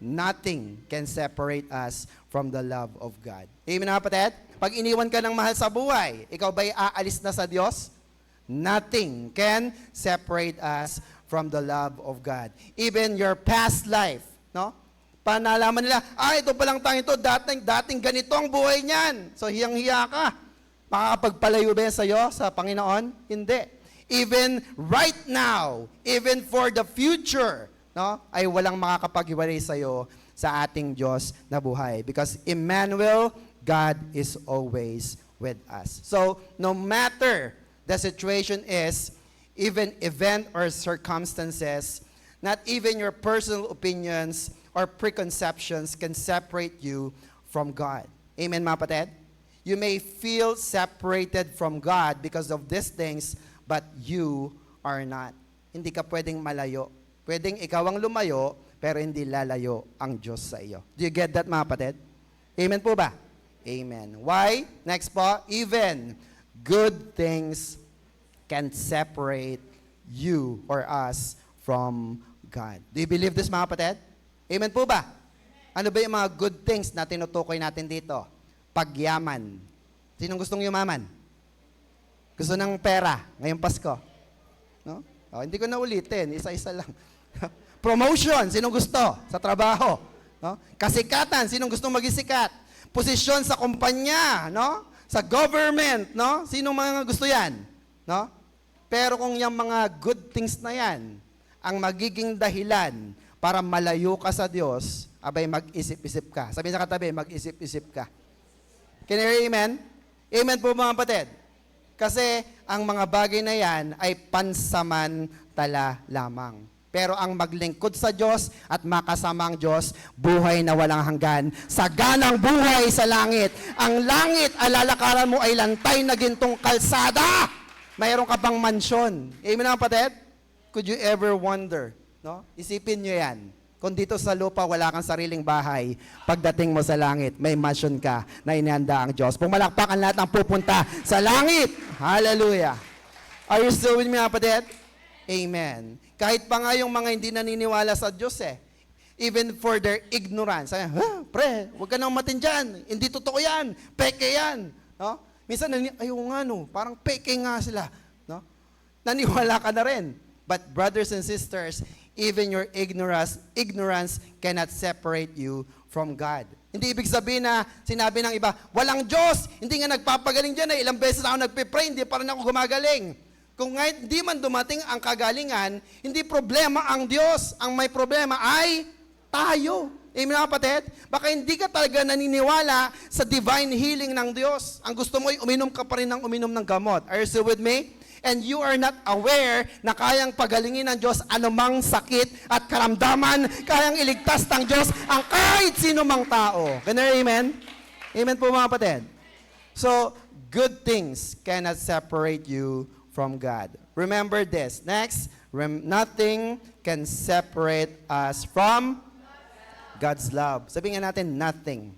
Nothing can separate us from the love of God. Amen na kapatid? Pag iniwan ka ng mahal sa buhay, ikaw ba'y aalis na sa Diyos? Nothing can separate us from the love of God. Even your past life, no? Panalaman nila, ito palang tanging ito, dating ganito ang buhay niyan. So hiyang-hiya ka. Makakapagpalayo ba yan sa'yo, sa Panginoon? Hindi. Even right now, even for the future, no? Ay walang makakapaghiwalay sa'yo sa ating Diyos na buhay. Because Emmanuel, God is always with us. So, no matter the situation is, even event or circumstances, not even your personal opinions or preconceptions can separate you from God. Amen, mga kapatid? You may feel separated from God because of these things, but you are not. Hindi ka pwedeng malayo. Pwedeng ikaw ang lumayo, pero hindi lalayo ang Diyos sa iyo. Do you get that, mga kapatid? Amen po ba? Amen. Why? Next po, even good things can separate you or us from God. Do you believe this, mga kapatid? Amen po ba? Ano ba yung mga good things na tinutukoy natin dito? Pagyaman. Sinong gustong yumaman? Gusto ng pera ngayong Pasko? No? Oh, hindi ko na ulitin, isa-isa lang. Promotion, sinong gusto sa trabaho? No? Kasikatan, sinong gustong maging sikat? Posisyon sa kumpanya, no? Sa government, no? Sinong mga gusto 'yan, no? Pero kung yung mga good things na 'yan ang magiging dahilan para malayo ka sa Diyos, abay mag-isip-isip ka. Sabi sa katabi, mag-isip-isip ka. Can you hear amen? Amen po, mga kapatid. Kasi ang mga bagay na yan ay pansamantala lamang. Pero ang maglingkod sa Diyos at makasama ang Diyos, buhay na walang hanggan. Saganang buhay sa langit. Ang langit, alalakaran mo ay lantay na gintong kalsada. Mayroon ka pang mansyon. Amen, mga kapatid? Could you ever wonder? No? Isipin nyo yan. Kung dito sa lupa wala kang sariling bahay, pagdating mo sa langit, may mansion ka na inihanda ang Diyos. Pumalakpakan lahat ang pupunta sa langit. Hallelujah. Are you still with me, mga kapatid? Amen. Kahit pa nga yung mga hindi naniniwala sa Diyos even for their ignorance. Pre, huwag ka nang matin dyan. Hindi totoo yan. Peke yan. No? Minsan, ayaw nga no, parang peke nga sila. No? Naniwala ka na rin. But brothers and sisters, even your ignorance cannot separate you from God. Hindi ibig sabihin na sinabi ng iba, walang Diyos, hindi nga nagpapagaling dyan, ilang beses na ako nagpe-pray, hindi pa rin ako gumagaling. Kung hindi man dumating ang kagalingan, hindi problema ang Diyos. Ang may problema ay tayo. Amen, mga kapatid? Baka hindi ka talaga naniniwala sa divine healing ng Diyos. Ang gusto mo ay uminom ka pa rin ng uminom ng gamot. Are you still with me? And you are not aware na kayang pagalingin ng Diyos anumang sakit at karamdaman, kayang iligtas ng Diyos ang kahit sino mang tao. Can you amen? Amen po, mga kapatid. So, good things cannot separate you from God. Remember this. Next, nothing can separate us from God's love. Sabihin nga natin, nothing.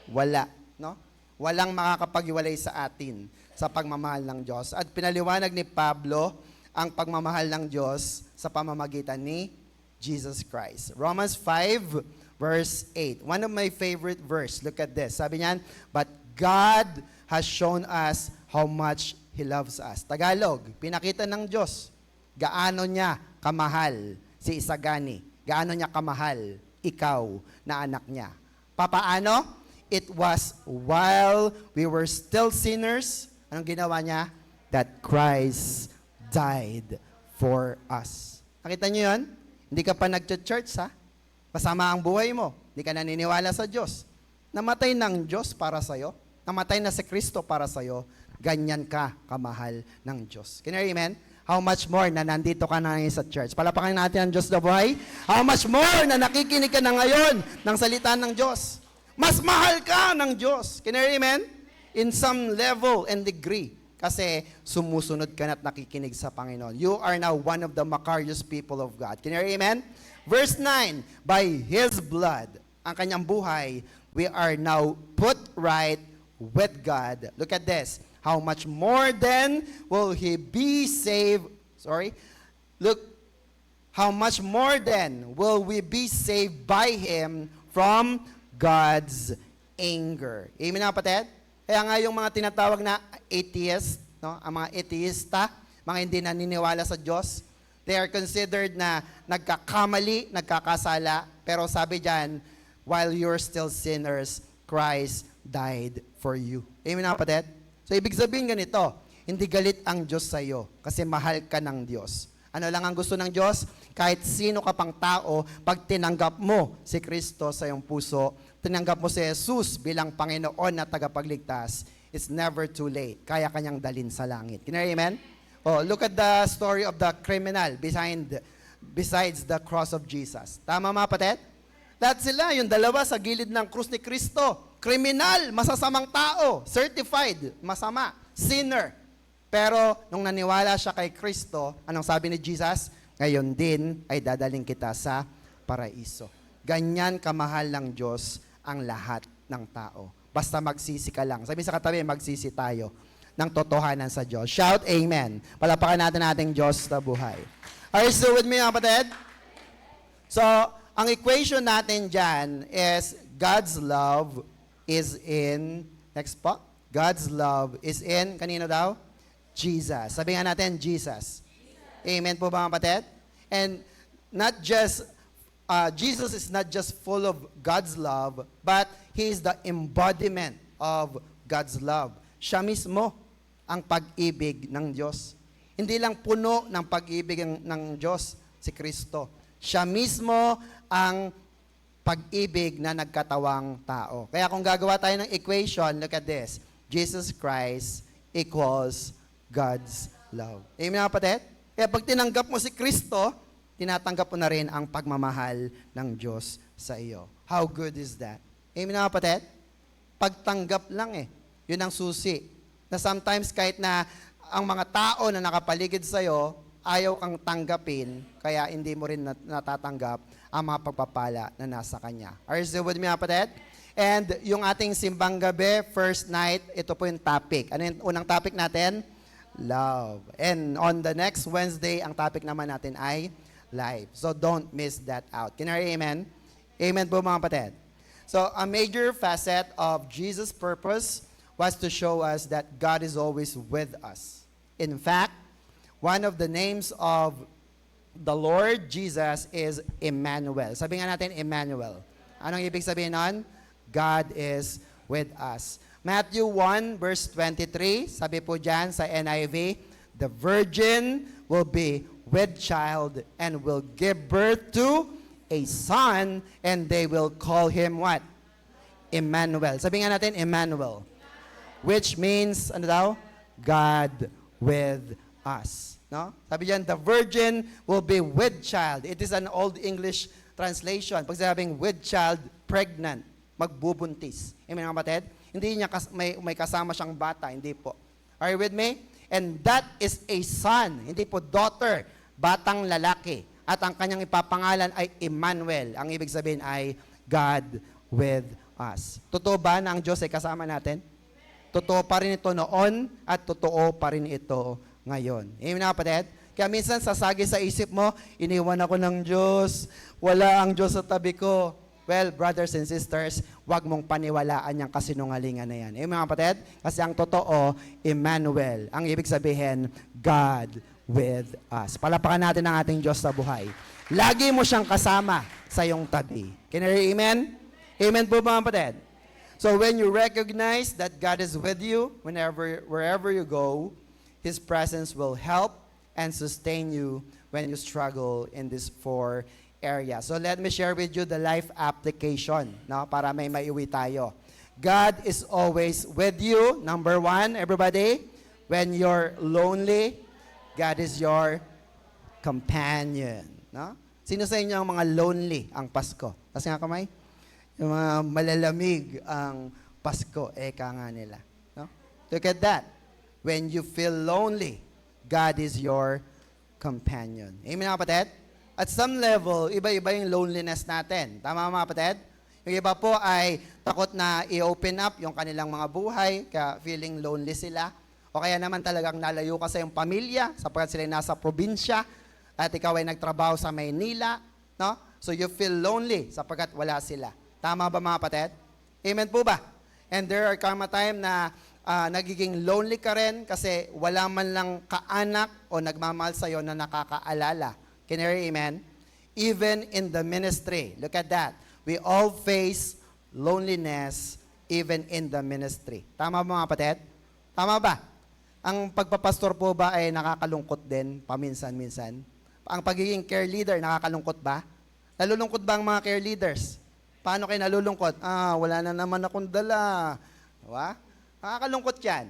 Wala. No? Walang makakapaghiwalay sa atin sa pagmamahal ng Diyos. At pinaliwanag ni Pablo ang pagmamahal ng Diyos sa pamamagitan ni Jesus Christ. Romans 5, verse 8. One of my favorite verse. Look at this. Sabi niyan, but God has shown us how much He loves us. Tagalog, pinakita ng Diyos gaano niya kamahal si Isagani. Gaano niya kamahal ikaw na anak niya. Papaano? It was while we were still sinners. Anong ginawa niya? That Christ died for us. Nakita niyo yun? Hindi ka pa nag-church, ha? Masama ang buhay mo. Hindi ka naniniwala sa Diyos. Namatay ng Diyos para sa'yo. Namatay na si Kristo para sa'yo. Ganyan ka kamahal ng Diyos. Can you hear amen? How much more na nandito ka na ngayon sa church? Palapakan natin ang Diyos na buhay. How much more na nakikinig ka na ngayon ng salita ng Diyos? Mas mahal ka ng Diyos. Can you hear amen? In some level and degree. Kasi sumusunod ka na at nakikinig sa Panginoon. You are now one of the Macarius people of God. Can you hear amen? Verse 9, by His blood, ang kanyang buhay, we are now put right with God. Look at this. How much more then will He be saved? Look, how much more then will we be saved by Him from God's anger? Amen, mga kapatid? Kaya nga yung mga tinatawag na atheist, no? Ang mga atheista, mga hindi naniniwala sa Diyos, they are considered na nagkakamali, nagkakasala, pero sabi diyan, while you're still sinners, Christ died for you. Amen, mga kapatid? So, ibig sabihin ganito, hindi galit ang Diyos sa iyo kasi mahal ka ng Diyos. Ano lang ang gusto ng Diyos? Kahit sino ka pang tao, pag tinanggap mo si Kristo sa iyong puso, tinanggap mo si Jesus bilang Panginoon na tagapagligtas, it's never too late. Kaya kanyang dalin sa langit. Can you hear amen? Oh, look at the story of the criminal besides the cross of Jesus. Tama, mga kapatid? Lahat sila, yung dalawa sa gilid ng krus ni Kristo. Kriminal, masasamang tao, certified, masama, sinner. Pero nung naniwala siya kay Kristo, anong sabi ni Jesus? Ngayon din ay dadaling kita sa paraiso. Ganyan kamahal ng Diyos ang lahat ng tao. Basta magsisi ka lang. Sabi sa katabi, magsisi tayo ng totohanan sa Diyos. Shout Amen. Palapakan natin ating Diyos na buhay. Are you still with me, mga kapatid? So, ang equation natin dyan is God's love is in, next po, God's love is in, kanino daw? Jesus. Sabi nga natin, Jesus. Amen po ba, mga kapatid? And not just, Jesus is not just full of God's love, but He is the embodiment of God's love. Siya mismo ang pag-ibig ng Diyos. Hindi lang puno ng pag-ibig ng Diyos si Kristo. Siya mismo ang pag-ibig na nagkatawang tao. Kaya kung gagawa tayo ng equation, look at this. Jesus Christ equals God's love. Amen, mga kapatid? Kaya pag tinanggap mo si Kristo, tinatanggap mo na rin ang pagmamahal ng Diyos sa iyo. How good is that? Amen, mga kapatid? Pagtanggap lang yun ang susi. Na sometimes kahit na ang mga tao na nakapaligid sa iyo, ayaw kang tanggapin, kaya hindi mo rin natatanggap ang mga pagpapala na nasa Kanya. Are you still with me, mga kapatid? And yung ating simbang gabi, first night, ito po yung topic. Ano yung unang topic natin? Love. And on the next Wednesday, ang topic naman natin ay life. So don't miss that out. Can I hear amen? Amen po, mga kapatid. So a major facet of Jesus' purpose was to show us that God is always with us. In fact, one of the names of the Lord Jesus is Emmanuel. Sabi nga natin, Emmanuel. Anong ibig sabihin nun? God is with us. Matthew 1, verse 23, sabi po dyan sa NIV, the virgin will be with child and will give birth to a son, and they will call him what? Emmanuel. Sabi nga natin, Emmanuel. Which means, ano daw? God with us. No? Sabi diyan, the virgin will be with child. It is an old English translation. Pag sabing with child, pregnant, magbubuntis. Amen, mga kapatid? Hindi niya may kasama siyang bata, hindi po. Are you with me? And that is a son, hindi po daughter, batang lalaki. At ang kanyang ipapangalan ay Emmanuel. Ang ibig sabihin ay God with us. Totoo ba na ang Diyos ay kasama natin? Totoo pa rin ito noon at totoo pa rin ito ngayon. Amen, mga kapatid? Kaya minsan sasagi sa isip mo, iniwan ako ng Diyos, wala ang Diyos sa tabi ko. Well, brothers and sisters, wag mong paniwalaan yung kasinungalingan na yan. Amen, mga kapatid? Kasi ang totoo, Emmanuel. Ang ibig sabihin, God with us. Palapakan natin ang ating Diyos sa buhay. Lagi mo siyang kasama sa iyong tabi. Can you hear amen? Amen po, mga kapatid? So when you recognize that God is with you, wherever you go, His presence will help and sustain you when you struggle in these 4 areas. So let me share with you the life application, no, para may maiuwi tayo. God is always with you. Number 1, everybody, when you're lonely, God is your companion. No? Sino sa inyo ang mga lonely ang Pasko? Taas nga kamay. Yung mga malalamig ang Pasko, eka nga nila. No? Look at that. When you feel lonely, God is your companion. Amen, mga kapatid? At some level, iba-iba yung loneliness natin. Tama, mga kapatid? Yung iba po ay takot na i-open up yung kanilang mga buhay, kaya feeling lonely sila. O kaya naman talagang nalayo ka sa iyong pamilya, sapagkat sila nasa probinsya, at ikaw ay nagtrabaho sa Maynila. No? So you feel lonely, sapagkat wala sila. Tama ba, mga kapatid? Amen po ba? And there are time na nagiging lonely ka rin kasi wala man lang kaanak o nagmamahal sa'yo na nakakaalala. Can you hear amen? Even in the ministry, look at that. We all face loneliness even in the ministry. Tama ba, mga kapatid? Tama ba? Ang pagpapastor po ba ay nakakalungkot din paminsan-minsan? Ang pagiging care leader, nakakalungkot ba? Nalulungkot ba ang mga care leaders? Paano kayo nalulungkot? Wala na naman akong dala. Diba? Nakakalungkot yan.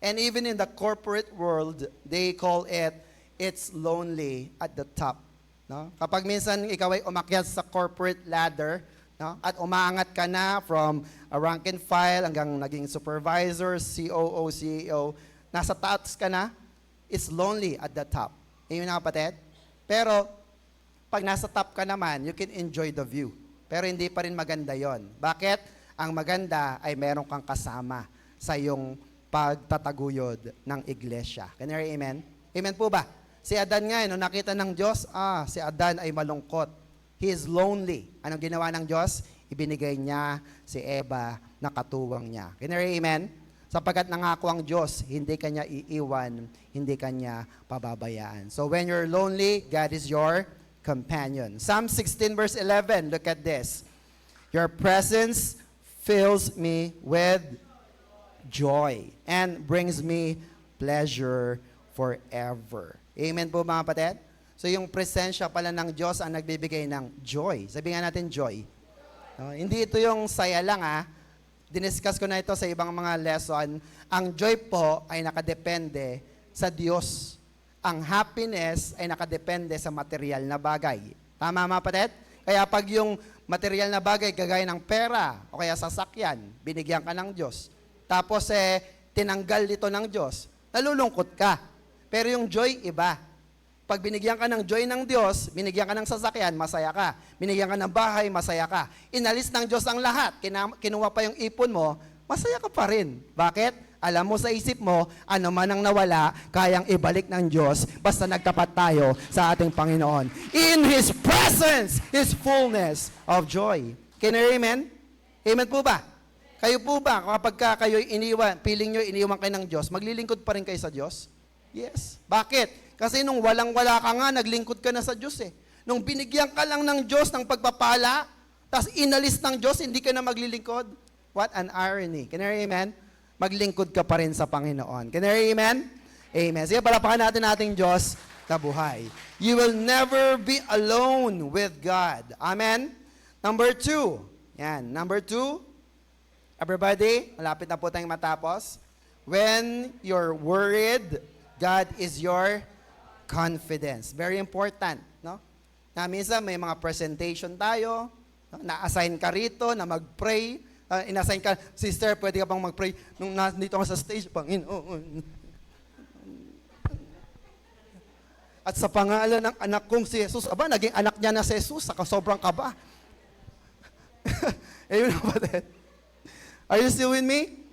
And even in the corporate world, they call it's lonely at the top. No? Kapag minsan ikaw ay umakyat sa corporate ladder, no? At umaangat ka na from a rank and file hanggang naging supervisor, COO, CEO, nasa taas ka na, it's lonely at the top. Ayun na, kapatid. Pero, Pag nasa top ka naman, you can enjoy the view. Pero hindi pa rin maganda yon. Bakit? Ang maganda ay meron kang kasama sa iyong pagtataguyod ng iglesia. Can you hear amen? Amen po ba? Si Adan nga, nung nakita ng Diyos, si Adan ay malungkot. He is lonely. Anong ginawa ng Diyos? Ibinigay niya si Eva na katuwang niya. Can you hear amen? Sapagkat nangako ang Diyos, hindi kanya iiwan, hindi kanya pababayaan. So when you're lonely, God is your companion. Psalm 16 verse 11, look at this. Your presence fills me with joy and brings me pleasure forever. Amen po mga kapatid? So yung presensya pala ng Diyos ang nagbibigay ng joy. Sabihin nga natin joy. Hindi ito yung saya lang Diniscuss ko na ito sa ibang mga lesson. Ang joy po ay nakadepende sa Diyos. Ang happiness ay nakadepende sa material na bagay. Tama mga kapatid? Kaya pag yung material na bagay, kagaya ng pera o kaya sasakyan, binigyan ka ng Diyos. Tapos tinanggal dito ng Diyos, nalulungkot ka. Pero yung joy, iba. Pag binigyan ka ng joy ng Diyos, binigyan ka ng sasakyan, masaya ka. Binigyan ka ng bahay, masaya ka. Inalis ng Diyos ang lahat, kinuha pa yung ipon mo, masaya ka pa rin. Bakit? Alam mo sa isip mo, ano man ang nawala, kayang ibalik ng Diyos, basta nagtapat tayo sa ating Panginoon. In His presence is fullness of joy. Can you hear amen? Amen po ba? Kayo po ba, kapag kayo iniwan, piling nyo, iniwan kayo ng Diyos, maglilingkod pa rin kayo sa Diyos? Yes. Bakit? Kasi nung walang-wala ka nga, naglingkod ka na sa Diyos Nung binigyan ka lang ng Diyos ng pagpapala, tapos inalis ng Diyos, hindi ka na maglilingkod. What an irony. Can you hear amen? Maglingkod ka pa rin sa Panginoon. Can you hear amen? Amen. Sige, palapakan natin ating Diyos na buhay. You will never be alone with God. Amen? Number 2. Yan. Number 2. Everybody, malapit na po tayong matapos. When you're worried, God is your confidence. Very important, no? Na minsan may mga presentation tayo, no? Na-assign ka rito na mag-pray. In-assign ka, sister, pwede ka bang mag-pray nung nandito ka sa stage, Panginoon. At sa pangalan ng anak kong si Jesus, naging anak niya na si Jesus, saka sobrang kaba. Ayun na ba? Are you still with me?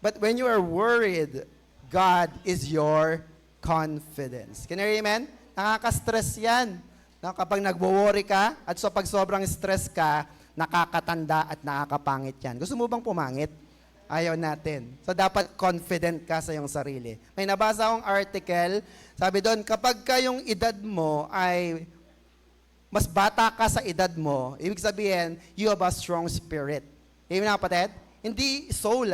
But when you are worried, God is your confidence. Can you hear amen? Nakaka-stress yan. No, kapag nagwo-worry ka, at so pag sobrang stress ka, nakakatanda at nakakapangit yan. Gusto mo bang pumangit? Ayaw natin. So dapat confident ka sa iyong sarili. May nabasa akong article, sabi doon, kapag yung edad mo ay mas bata ka sa edad mo, ibig sabihin, you have a strong spirit. Amen na kapatid? Hindi soul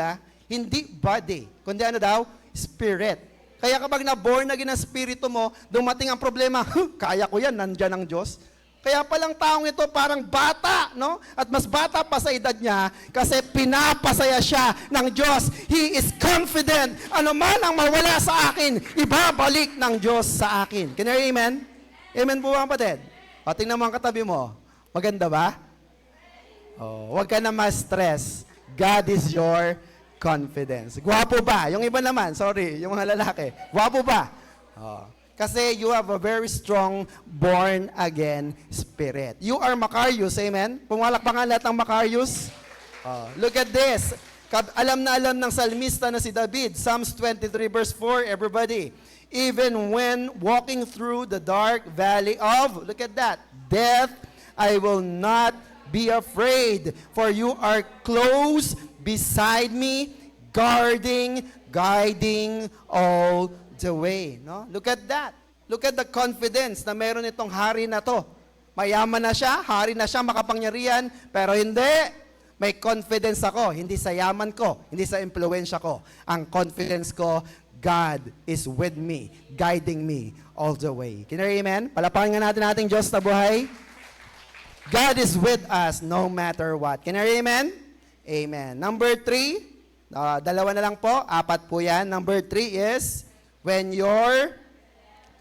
hindi body, kundi ano daw? Spirit. Kaya kapag na-born na ang spirito mo, dumating ang problema, kaya ko yan, nandyan ang Diyos. Kaya palang taong ito parang bata, no? At mas bata pa sa edad niya kasi pinapasaya siya ng Diyos. He is confident. Ano man ang mawala sa akin, ibabalik ng Diyos sa akin. Can you hear amen? Amen po ba, kapatid? O, tingnan mo ang katabi mo. Maganda ba? O, huwag ka na ma-stress. God is your confidence. Gwapo ba? Yung iba naman, sorry, yung mga lalaki. Gwapo ba? Oh. Kasi you have a very strong born-again spirit. You are Macarius, amen? Pumalakpakan lahat ng Macarius. Oh. Look at this. Alam na alam ng salmista na si David. Psalms 23 verse 4, everybody. Even when walking through the dark valley of, look at that, death, I will not be afraid, for you are close beside me, guiding all the way. No? Look at that. Look at the confidence na meron itong hari na to. Mayaman na siya, hari na siya, makapangyarihan, pero hindi. May confidence ako, hindi sa yaman ko, hindi sa impluensya ko. Ang confidence ko, God is with me, guiding me all the way. Can you hear amen? Palapakan nga natin ating Diyos na buhay. God is with us no matter what. Can you hear amen? Amen. Number 3, dalawa na lang po, 4 po yan. Number 3 is, when you're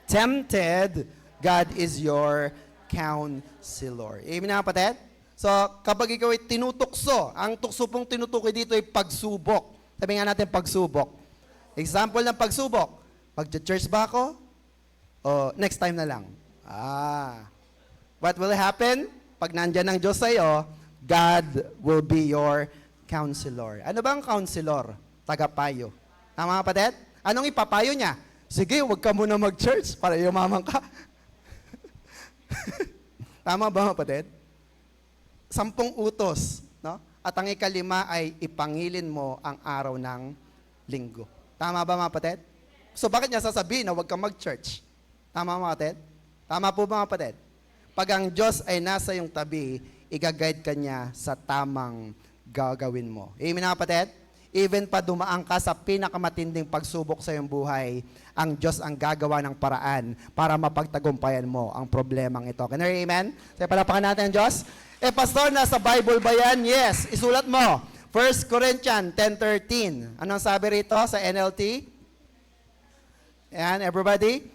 tempted, God is your counselor. Amen na kapatid? So, kapag ikaw ay tinutukso, ang tukso pong tinutukoy dito ay pagsubok. Sabi nga natin pagsubok. Example ng pagsubok, mag-church ba ako? O next time na lang? what will happen? Pag nandyan ang Diyos sa'yo, God will be your counselor. Ano ba ang counselor? Tagapayo. Tama kapatid? Anong ipapayo niya? Sige, huwag ka muna mag-church para yumaman ka. Tama ba kapatid? 10 utos, no? At ang ikalima ay ipangilin mo ang araw ng linggo. Tama ba mga kapatid? So bakit niya sasabihin na huwag kang mag-church? Tama mga kapatid? Tama po ba mga kapatid? Pag ang Diyos ay nasa iyong tabi, i-guide ka niya sa tamang gagawin mo. Amen mga kapatid? Even pa dumaan ka sa pinakamatinding pagsubok sa iyong buhay, ang Diyos ang gagawa ng paraan para mapagtagumpayan mo ang problemang ito. Can you amen? Kaya palapakan natin ang Diyos. Pastor, nasa Bible ba yan? Yes. Isulat mo. 1 Corinthians 10:13. Anong sabi rito sa NLT? Ayan, everybody?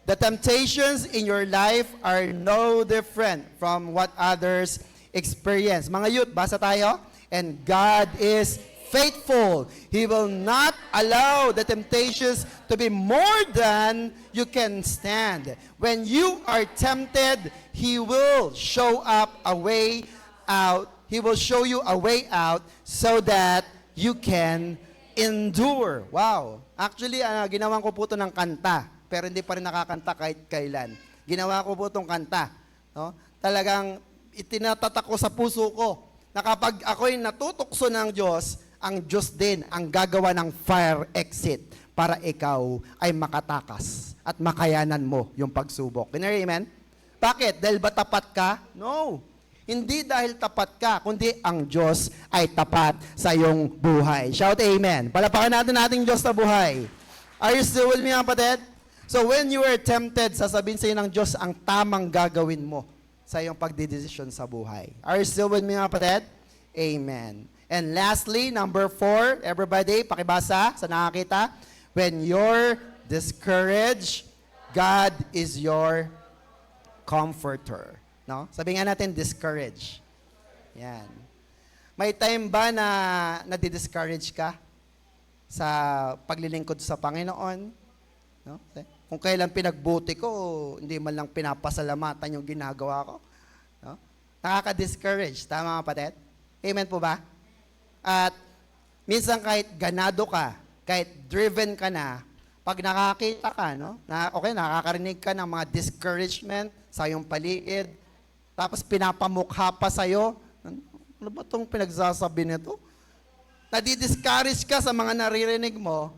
The temptations in your life are no different from what others experience. Mga youth, basa tayo. And God is faithful. He will not allow the temptations to be more than you can stand. When you are tempted, He will show up a way out. He will show you a way out so that you can endure. Wow. Actually, ginawan ko po ito ng kanta, pero hindi pa rin nakakanta kahit kailan. Ginawa ko po itong kanta. No? Talagang itinatatak ko sa puso ko na kapag ako'y natutokso ng Diyos, ang Diyos din ang gagawa ng fire exit para ikaw ay makatakas at makayanan mo yung pagsubok. Amen? Bakit? Dahil ba tapat ka? No. Hindi dahil tapat ka, kundi ang Diyos ay tapat sa iyong buhay. Shout amen. Palapakan natin ating Diyos na buhay. Are you still with me, mga kapatid? So when you are tempted, sasabihin sa iyo ng Diyos ang tamang gagawin mo sa iyong pagdidesisyon sa buhay. Are you still with me, mga kapatid? Amen. And lastly, number 4, everybody, pakibasa sa nakakita. When you're discouraged, God is your comforter. No? Sabi nga natin, discourage. Yan. May time ba na nadi-discourage ka sa paglilingkod sa Panginoon? No? Kung kailan pinagbuti ko, hindi man lang pinapasalamatan yung ginagawa ko. No? Nakaka-discourage. Tama mga kapatid? Amen po ba? At minsan kahit ganado ka, kahit driven ka na, pag nakakita ka, no? Nakakarinig ka ng mga discouragement sa iyong paligid, tapos pinapamukha pa sa'yo, ano ba itong pinagsasabi nito? Nadi-discourage ka sa mga naririnig mo,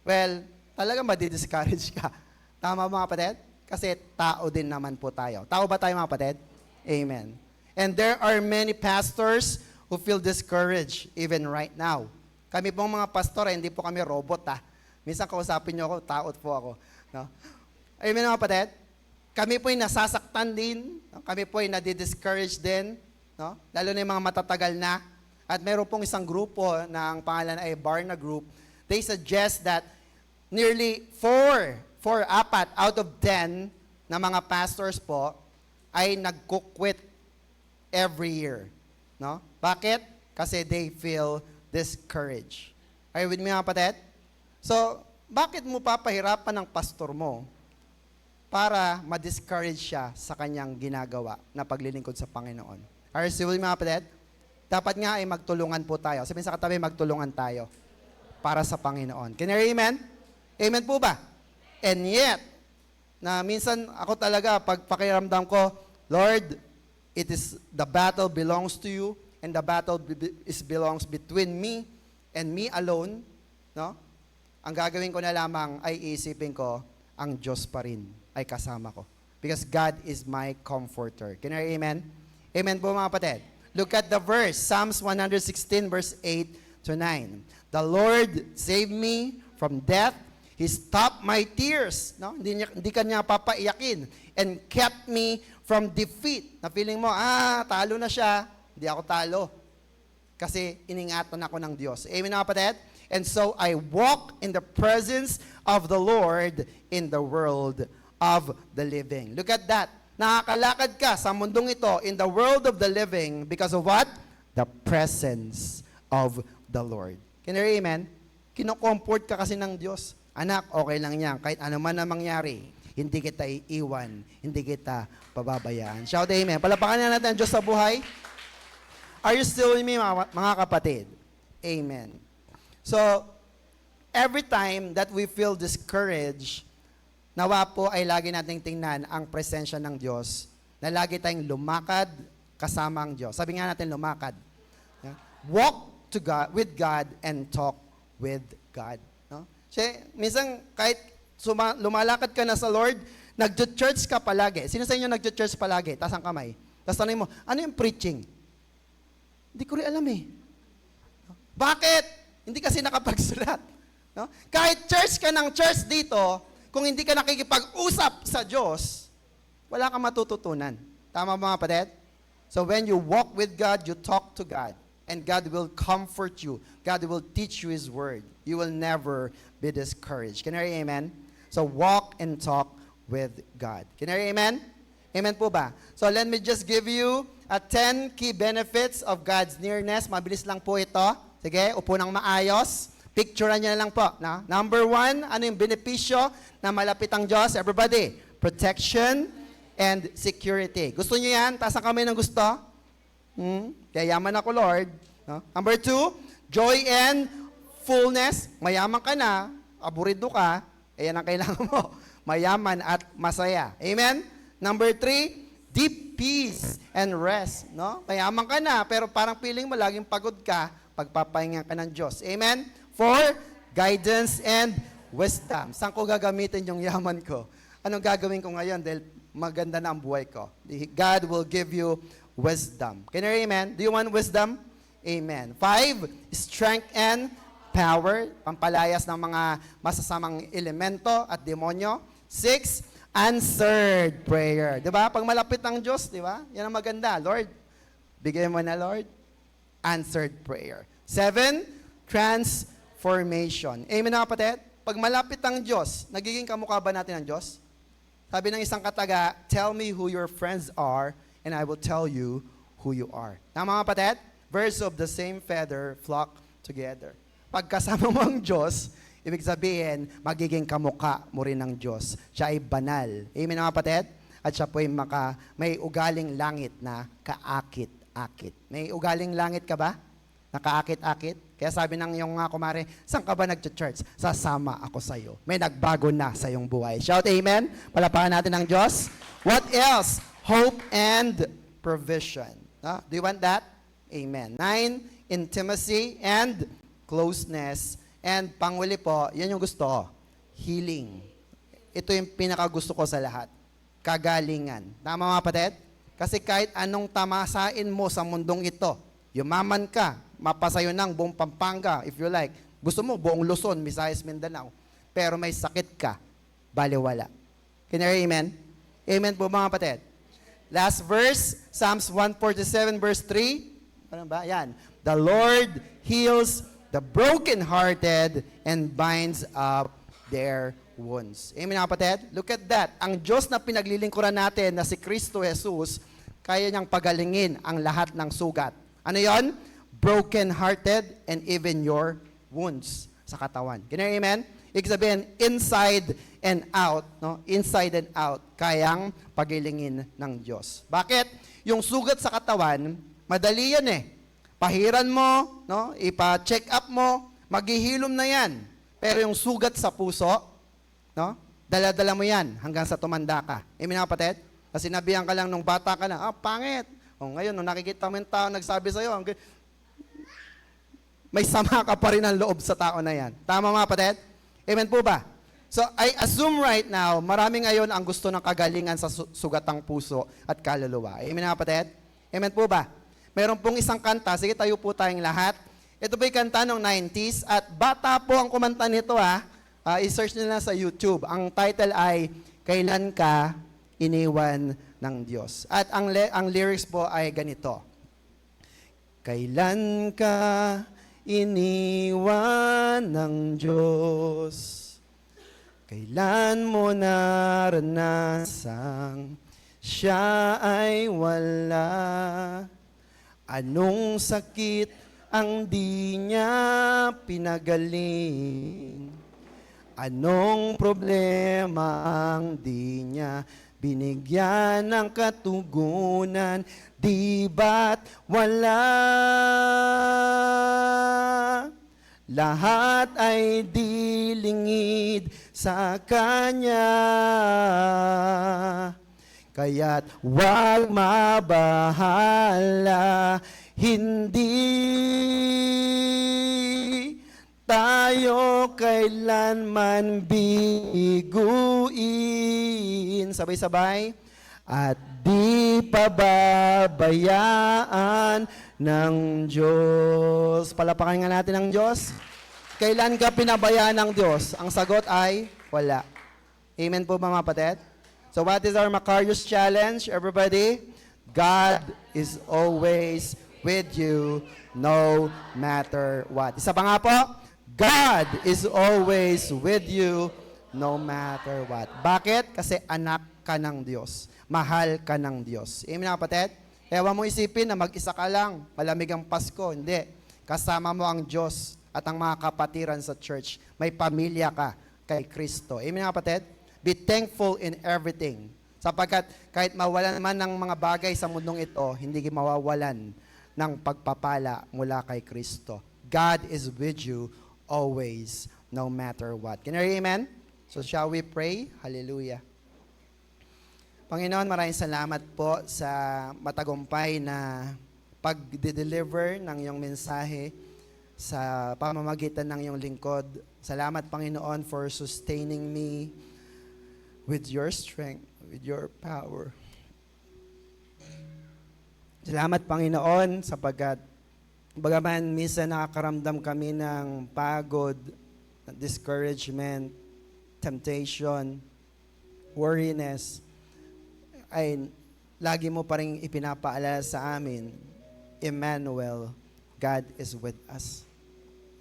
well, talaga madi-discourage ka. Tama mga kapatid? Kasi tao din naman po tayo. Tao ba tayo mga kapatid? Amen. And there are many pastors who feel discouraged even right now. Kami pong mga pastor, hindi po kami robot Minsan kausapin niyo ako, taot po ako. No? Amen mga kapatid? Kami po'y nasasaktan din. No? Kami po'y nadi-discourage din. No? Lalo na yung mga matatagal na. At meron pong isang grupo na ang pangalan ay Barna Group. They suggest that nearly 4 out of 10 na mga pastors po ay nag-quit every year. No? Bakit? Kasi they feel discouraged. Are you with me mga kapatid? So, bakit mo papahirapan ng pastor mo para ma-discourage siya sa kanyang ginagawa na paglilingkod sa Panginoon? Are you still with me mga kapatid? Dapat nga ay magtulungan po tayo. Sabihin sa katabi, magtulungan tayo para sa Panginoon. Can you hear amen? Amen po ba? And yet, na minsan ako talaga, pag pakiramdam ko, Lord, the battle belongs to you, and the battle belongs between me and me alone, no? Ang gagawin ko na lamang ay iisipin ko, ang Diyos pa rin ay kasama ko. Because God is my comforter. Can you hear amen? Amen po mga kapatid. Look at the verse, Psalms 116 verse 8 to 9. The Lord saved me from death. He stopped my tears. No? Hindi kanya papaiyakin. And kept me from defeat. Na feeling mo, talo na siya. Hindi ako talo. Kasi iningatan ako ng Diyos. Amen na kapatid? And so I walk in the presence of the Lord in the world of the living. Look at that. Nakakalakad ka sa mundong ito in the world of the living because of what? The presence of the Lord. Can you hear amen? Kino-comfort ka kasi ng Diyos. Anak, okay lang yan. Kahit ano man na mangyari, hindi kita iiwan, hindi kita pababayaan. Shout amen. Palapakan na natin ang Diyos sa buhay. Are you still with me, mga kapatid? Amen. So, every time that we feel discouraged, nawa po ay lagi nating tingnan ang presensya ng Diyos, na lagi tayong lumakad kasama ang Diyos. Sabi nga natin, lumakad. Walk to God, with God and talk with God. No? Kasi, minsan, kahit lumalakad ka na sa Lord, nag-church ka palagi. Sino sa inyo nag-church palagi? Taas ang kamay. Tapos tanong mo, ano yung preaching? Hindi ko rin alam eh. Bakit? Hindi kasi nakapagsulat. No? Kahit church ka ng church dito, kung hindi ka nakikipag-usap sa Diyos, wala kang matututunan. Tama ba mga kapatid? So when you walk with God, you talk to God. And God will comfort you. God will teach you His word. You will never be discouraged. Can I hear amen? So walk and talk with God. Can I hear amen? Amen po ba? So let me just give you 10 key benefits of God's nearness. Mabilis lang po ito. Sige, upo ng maayos. Picturean niyo na lang po. Na? Number 1, ano yung benepisyo na malapit ang Diyos? Everybody, protection and security. Gusto niyo yan? Taas ang kamay ng gusto? Yayaman ako, Lord. No? Number 2, joy and fullness. Mayaman ka na, aburido ka, yan ang kailangan mo. Mayaman at masaya. Amen? Number 3, deep peace and rest. No? Mayaman ka na, pero parang feeling mo laging pagod ka, pagpapahinga ka ng Diyos. Amen? 4, guidance and wisdom. Saan ko gagamitin yung yaman ko? Anong gagawin ko ngayon dahil maganda na ang buhay ko? God will give you wisdom. Can you hear amen? Do you want wisdom? Amen. 5, strength and power. Pampalayas ng mga masasamang elemento at demonyo. 6, answered prayer. Diba? Pag malapit ang Diyos, diba? Yan ang maganda. Lord, bigay mo na, Lord. Answered prayer. 7, transformation. Amen na kapatid? Pag malapit ang Diyos, nagiging kamukha ba natin ang Diyos? Sabi ng isang kataga, tell me who your friends are, and I will tell you who you are. Tama mga kapatid? Birds of the same feather flock together. Pagkasama mo ang Diyos, ibig sabihin, magiging kamukha mo rin ng Diyos. Siya ay banal. Amen mga kapatid? At siya po ay may ugaling langit na kaakit-akit. May ugaling langit ka ba? Nakaakit-akit? Kaya sabi ng iyong kumare, saan ka ba nag-church? Sasama ako sa iyo. May nagbago na sa iyong buhay. Shout amen. Palapakan natin ng Diyos. What else? Hope and provision. Do you want that? Amen. 9, intimacy and closeness. And panguli po, yan yung gusto ko. Healing. Ito yung pinakagusto ko sa lahat. Kagalingan. Tama mga kapatid? Kasi kahit anong tamasain mo sa mundong ito, yumaman ka, mapasayo ng buong Pampanga, if you like. Gusto mo, buong Luzon, Visayas, Mindanao. Pero may sakit ka, baliwala. Can you hear amen? Amen po mga kapatid. Last verse, Psalms 147 verse 3. Ano ba? Yan. The Lord heals the brokenhearted and binds up their wounds. Amen mga kapatid? Look at that. Ang Diyos na pinaglilingkuran natin na si Kristo Jesus, kaya niyang pagalingin ang lahat ng sugat. Ano yon? Broken-hearted and even your wounds sa katawan. Can you hear amen? Ibig sabihin, inside and out, no? Inside and out, kayang pagilingin ng Diyos. Bakit? Yung sugat sa katawan, madali yan eh. Pahiran mo, no? Ipa-check up mo, maghihilom na yan. Pero yung sugat sa puso, no? Dala-dala mo yan hanggang sa tumanda ka. Amen mga kapatid? Kasi sinabihan ka lang nung bata ka na, pangit. O ngayon, nung nakikita mo yung tao nagsabi sa'yo, may sama ka pa rin ang loob sa tao na yan. Tama mga kapatid? Amen po ba? So, I assume right now, marami ngayon ang gusto ng kagalingan sa sugatang puso at kaluluwa. Amen mga kapatid? Amen po ba? Meron pong isang kanta, sige tayo po tayong lahat. Ito po'y kanta ng 90s at bata po ang kumanta nito i-search nila sa YouTube. Ang title ay, Kailan Ka Iniwan ng Diyos. At ang lyrics po ay ganito. Kailan ka iniwan ng Diyos? Kailan mo naranasang siya ay wala? Anong sakit ang di niya pinagaling? Anong problema ang di niya binigyan ng katugunan? Di ba't wala? Lahat ay dilingid sa Kanya. Kaya't huwag mabahala, hindi tayo kailanman biguin. Sabay-sabay. At di pababayaan ng Diyos. Palapakan nga natin ang Diyos. Kailan ka pinabayaan ng Diyos? Ang sagot ay wala. Amen po mga kapatid? So what is our Macarius challenge, everybody? God is always with you no matter what. Isa pa nga po, God is always with you no matter what. Bakit? Kasi anak ka ng Diyos. Mahal ka ng Diyos. Amen mga kapatid? Ewan mo isipin na mag-isa ka lang, malamig ang Pasko. Hindi. Kasama mo ang Diyos at ang mga kapatiran sa church. May pamilya ka kay Kristo. Amen mga kapatid? Be thankful in everything. Sapagkat kahit mawalan man ng mga bagay sa mundong ito, hindi mawawalan ng pagpapala mula kay Kristo. God is with you always, no matter what. Can you hear amen? So shall we pray? Hallelujah. Panginoon, maraming salamat po sa matagumpay na pag-deliver ng iyong mensahe sa pamamagitan ng iyong lingkod. Salamat, Panginoon, for sustaining me with your strength, with your power. Salamat, Panginoon, sapagkat bagaman minsan nakakaramdam kami ng pagod, discouragement, temptation, worriness, ay lagi mo pa rin ipinapaalala sa amin, Emmanuel, God is with us.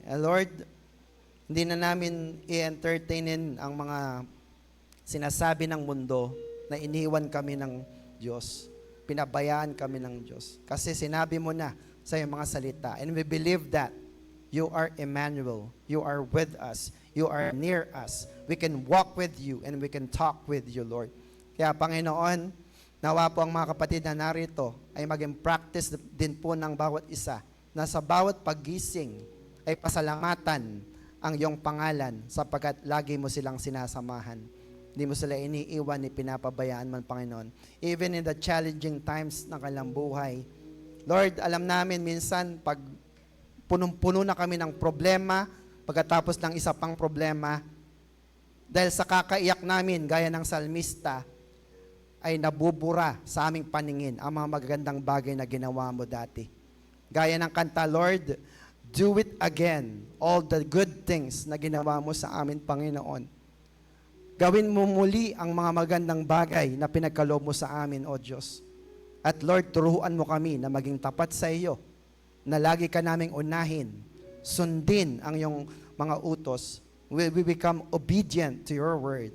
Lord, hindi na namin i-entertainin ang mga sinasabi ng mundo na iniwan kami ng Diyos. Pinabayaan kami ng Diyos. Kasi sinabi mo na sa iyong mga salita. And we believe that you are Emmanuel. You are with us. You are near us. We can walk with you and we can talk with you, Lord. Kaya Panginoon, nawa po ang mga kapatid na narito ay maging practice din po ng bawat isa na sa bawat paggising ay pasalamatan ang iyong pangalan sapagkat lagi mo silang sinasamahan. Hindi mo sila iniiwan ni pinapabayaan man, Panginoon. Even in the challenging times ng kanilang buhay. Lord, alam namin minsan pag punong-puno na kami ng problema, pagkatapos ng isa pang problema, dahil sa kakaiyak namin, gaya ng salmista, ay nabubura sa aming paningin ang mga magagandang bagay na ginawa mo dati. Gaya ng kanta, Lord, do it again, all the good things na ginawa mo sa amin, Panginoon. Gawin mo muli ang mga magandang bagay na pinagkaloob mo sa amin, O Diyos. At Lord, turuan mo kami na maging tapat sa iyo, na lagi ka naming unahin, sundin ang iyong mga utos. We become obedient to your word.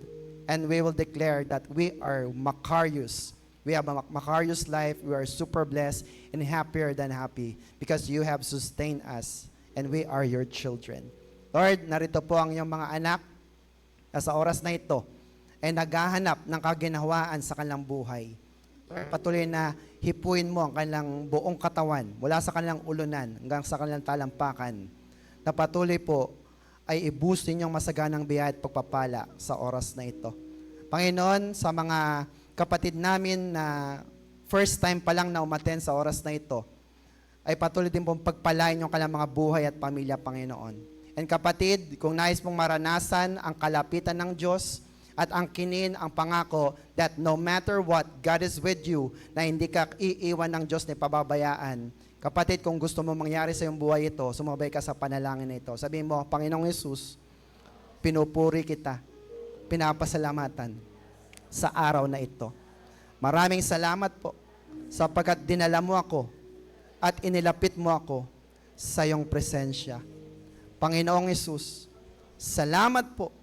And we will declare that we are Macarius. We have a Macarius life. We are super blessed and happier than happy because you have sustained us and we are your children. Lord, narito po ang iyong mga anak na sa oras na ito ay naghahanap ng kaginhawaan sa kanilang buhay. Patuloy na hipuin mo ang kanilang buong katawan mula sa kanilang ulunan hanggang sa kanilang talampakan na patuloy po ay ibusin yung masaganang biyaya at pagpapala sa oras na ito. Panginoon, sa mga kapatid namin na first time pa lang na umaten sa oras na ito, ay patuloy din pong pagpalain yung kanilang mga buhay at pamilya, Panginoon. And kapatid, kung nais mong maranasan ang kalapitan ng Diyos at ang kinin ang pangako that no matter what, God is with you, na hindi ka iiwan ng Diyos na pababayaan. Kapatid, kung gusto mo mangyari sa iyong buhay ito, sumabay ka sa panalangin na ito. Sabihin mo, Panginoong Hesus, pinupuri kita, pinapasalamatan sa araw na ito. Maraming salamat po sapagkat dinala mo ako at inilapit mo ako sa iyong presensya. Panginoong Hesus, salamat po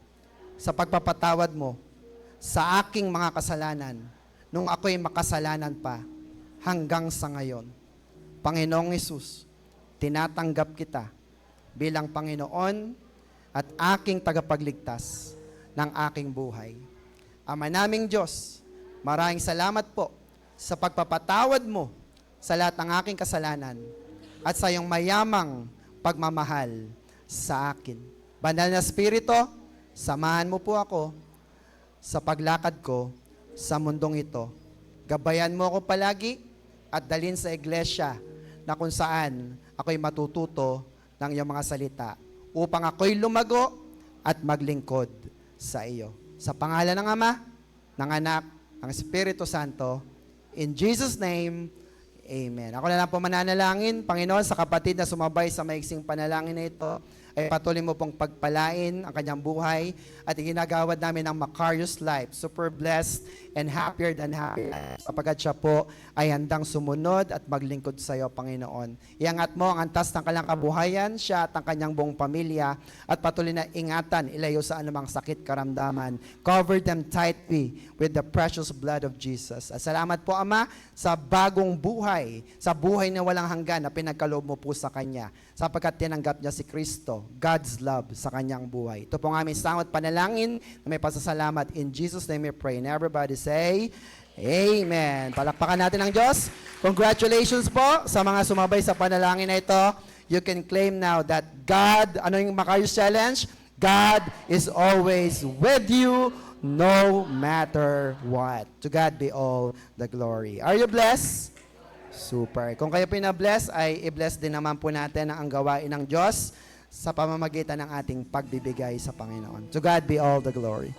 sa pagpapatawad mo sa aking mga kasalanan nung ako'y makasalanan pa hanggang sa ngayon. Panginoong Hesus, tinatanggap kita bilang Panginoon at aking tagapagligtas ng aking buhay. Ama naming Diyos, maraming salamat po sa pagpapatawad mo sa lahat ng aking kasalanan at sa iyong mayamang pagmamahal sa akin. Banal na Espiritu, samahan mo po ako sa paglakad ko sa mundong ito. Gabayan mo ako palagi at dalhin sa iglesia na kung saan ako'y matututo ng iyong mga salita upang ako'y lumago at maglingkod sa iyo. Sa pangalan ng Ama, ng Anak, ng Espiritu Santo, in Jesus' name, Amen. Ako na lang po mananalangin, Panginoon, sa kapatid na sumabay sa maiksing panalangin na ito, ay patuloy mo pong pagpalain ang kanyang buhay at iginagawad namin ang Macarius life, super blessed and happier than happy, sapagkat siya po ay handang sumunod at maglingkod sa iyo, Panginoon. Iangat mo ang antas ng kanyang kabuhayan, siya at ang kanyang buong pamilya, at patuloy na ingatan, ilayo sa anumang sakit, karamdaman. Cover them tightly with the precious blood of Jesus. At salamat po, Ama, sa bagong buhay, sa buhay na walang hanggan na pinagkaloob mo po sa Kanya, sapagkat tinanggap niya si Kristo, God's love sa Kanyang buhay. Ito po ang aming sangot panalangin na may pasasalamat. In Jesus' name we pray. And everybody say, Amen. Palakpakan natin ang Diyos. Congratulations po sa mga sumabay sa panalangin na ito. You can claim now that God, ano yung Macarius Challenge? God is always with you no matter what. To God be all the glory. Are you blessed? Super. Kung kayo pina-bless, ay i-bless din naman po natin ang gawain ng Diyos sa pamamagitan ng ating pagbibigay sa Panginoon. To God be all the glory.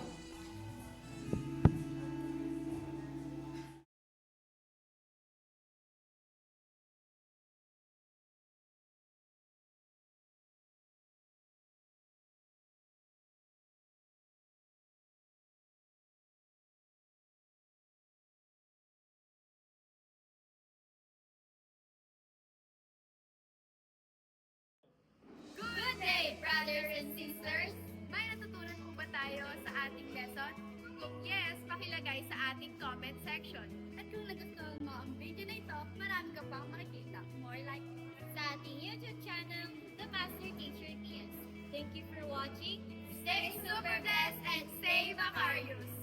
Good day, brothers and sisters! May natutunan po ba tayo sa ating lesson? Kung yes, pakilagay sa ating comment section. At kung nagustuhan mo ang video na ito, marami ka pang makikita. More like sa ating YouTube channel, The Master Teacher TS. Thank you for watching. Stay super blessed and stay Macarius!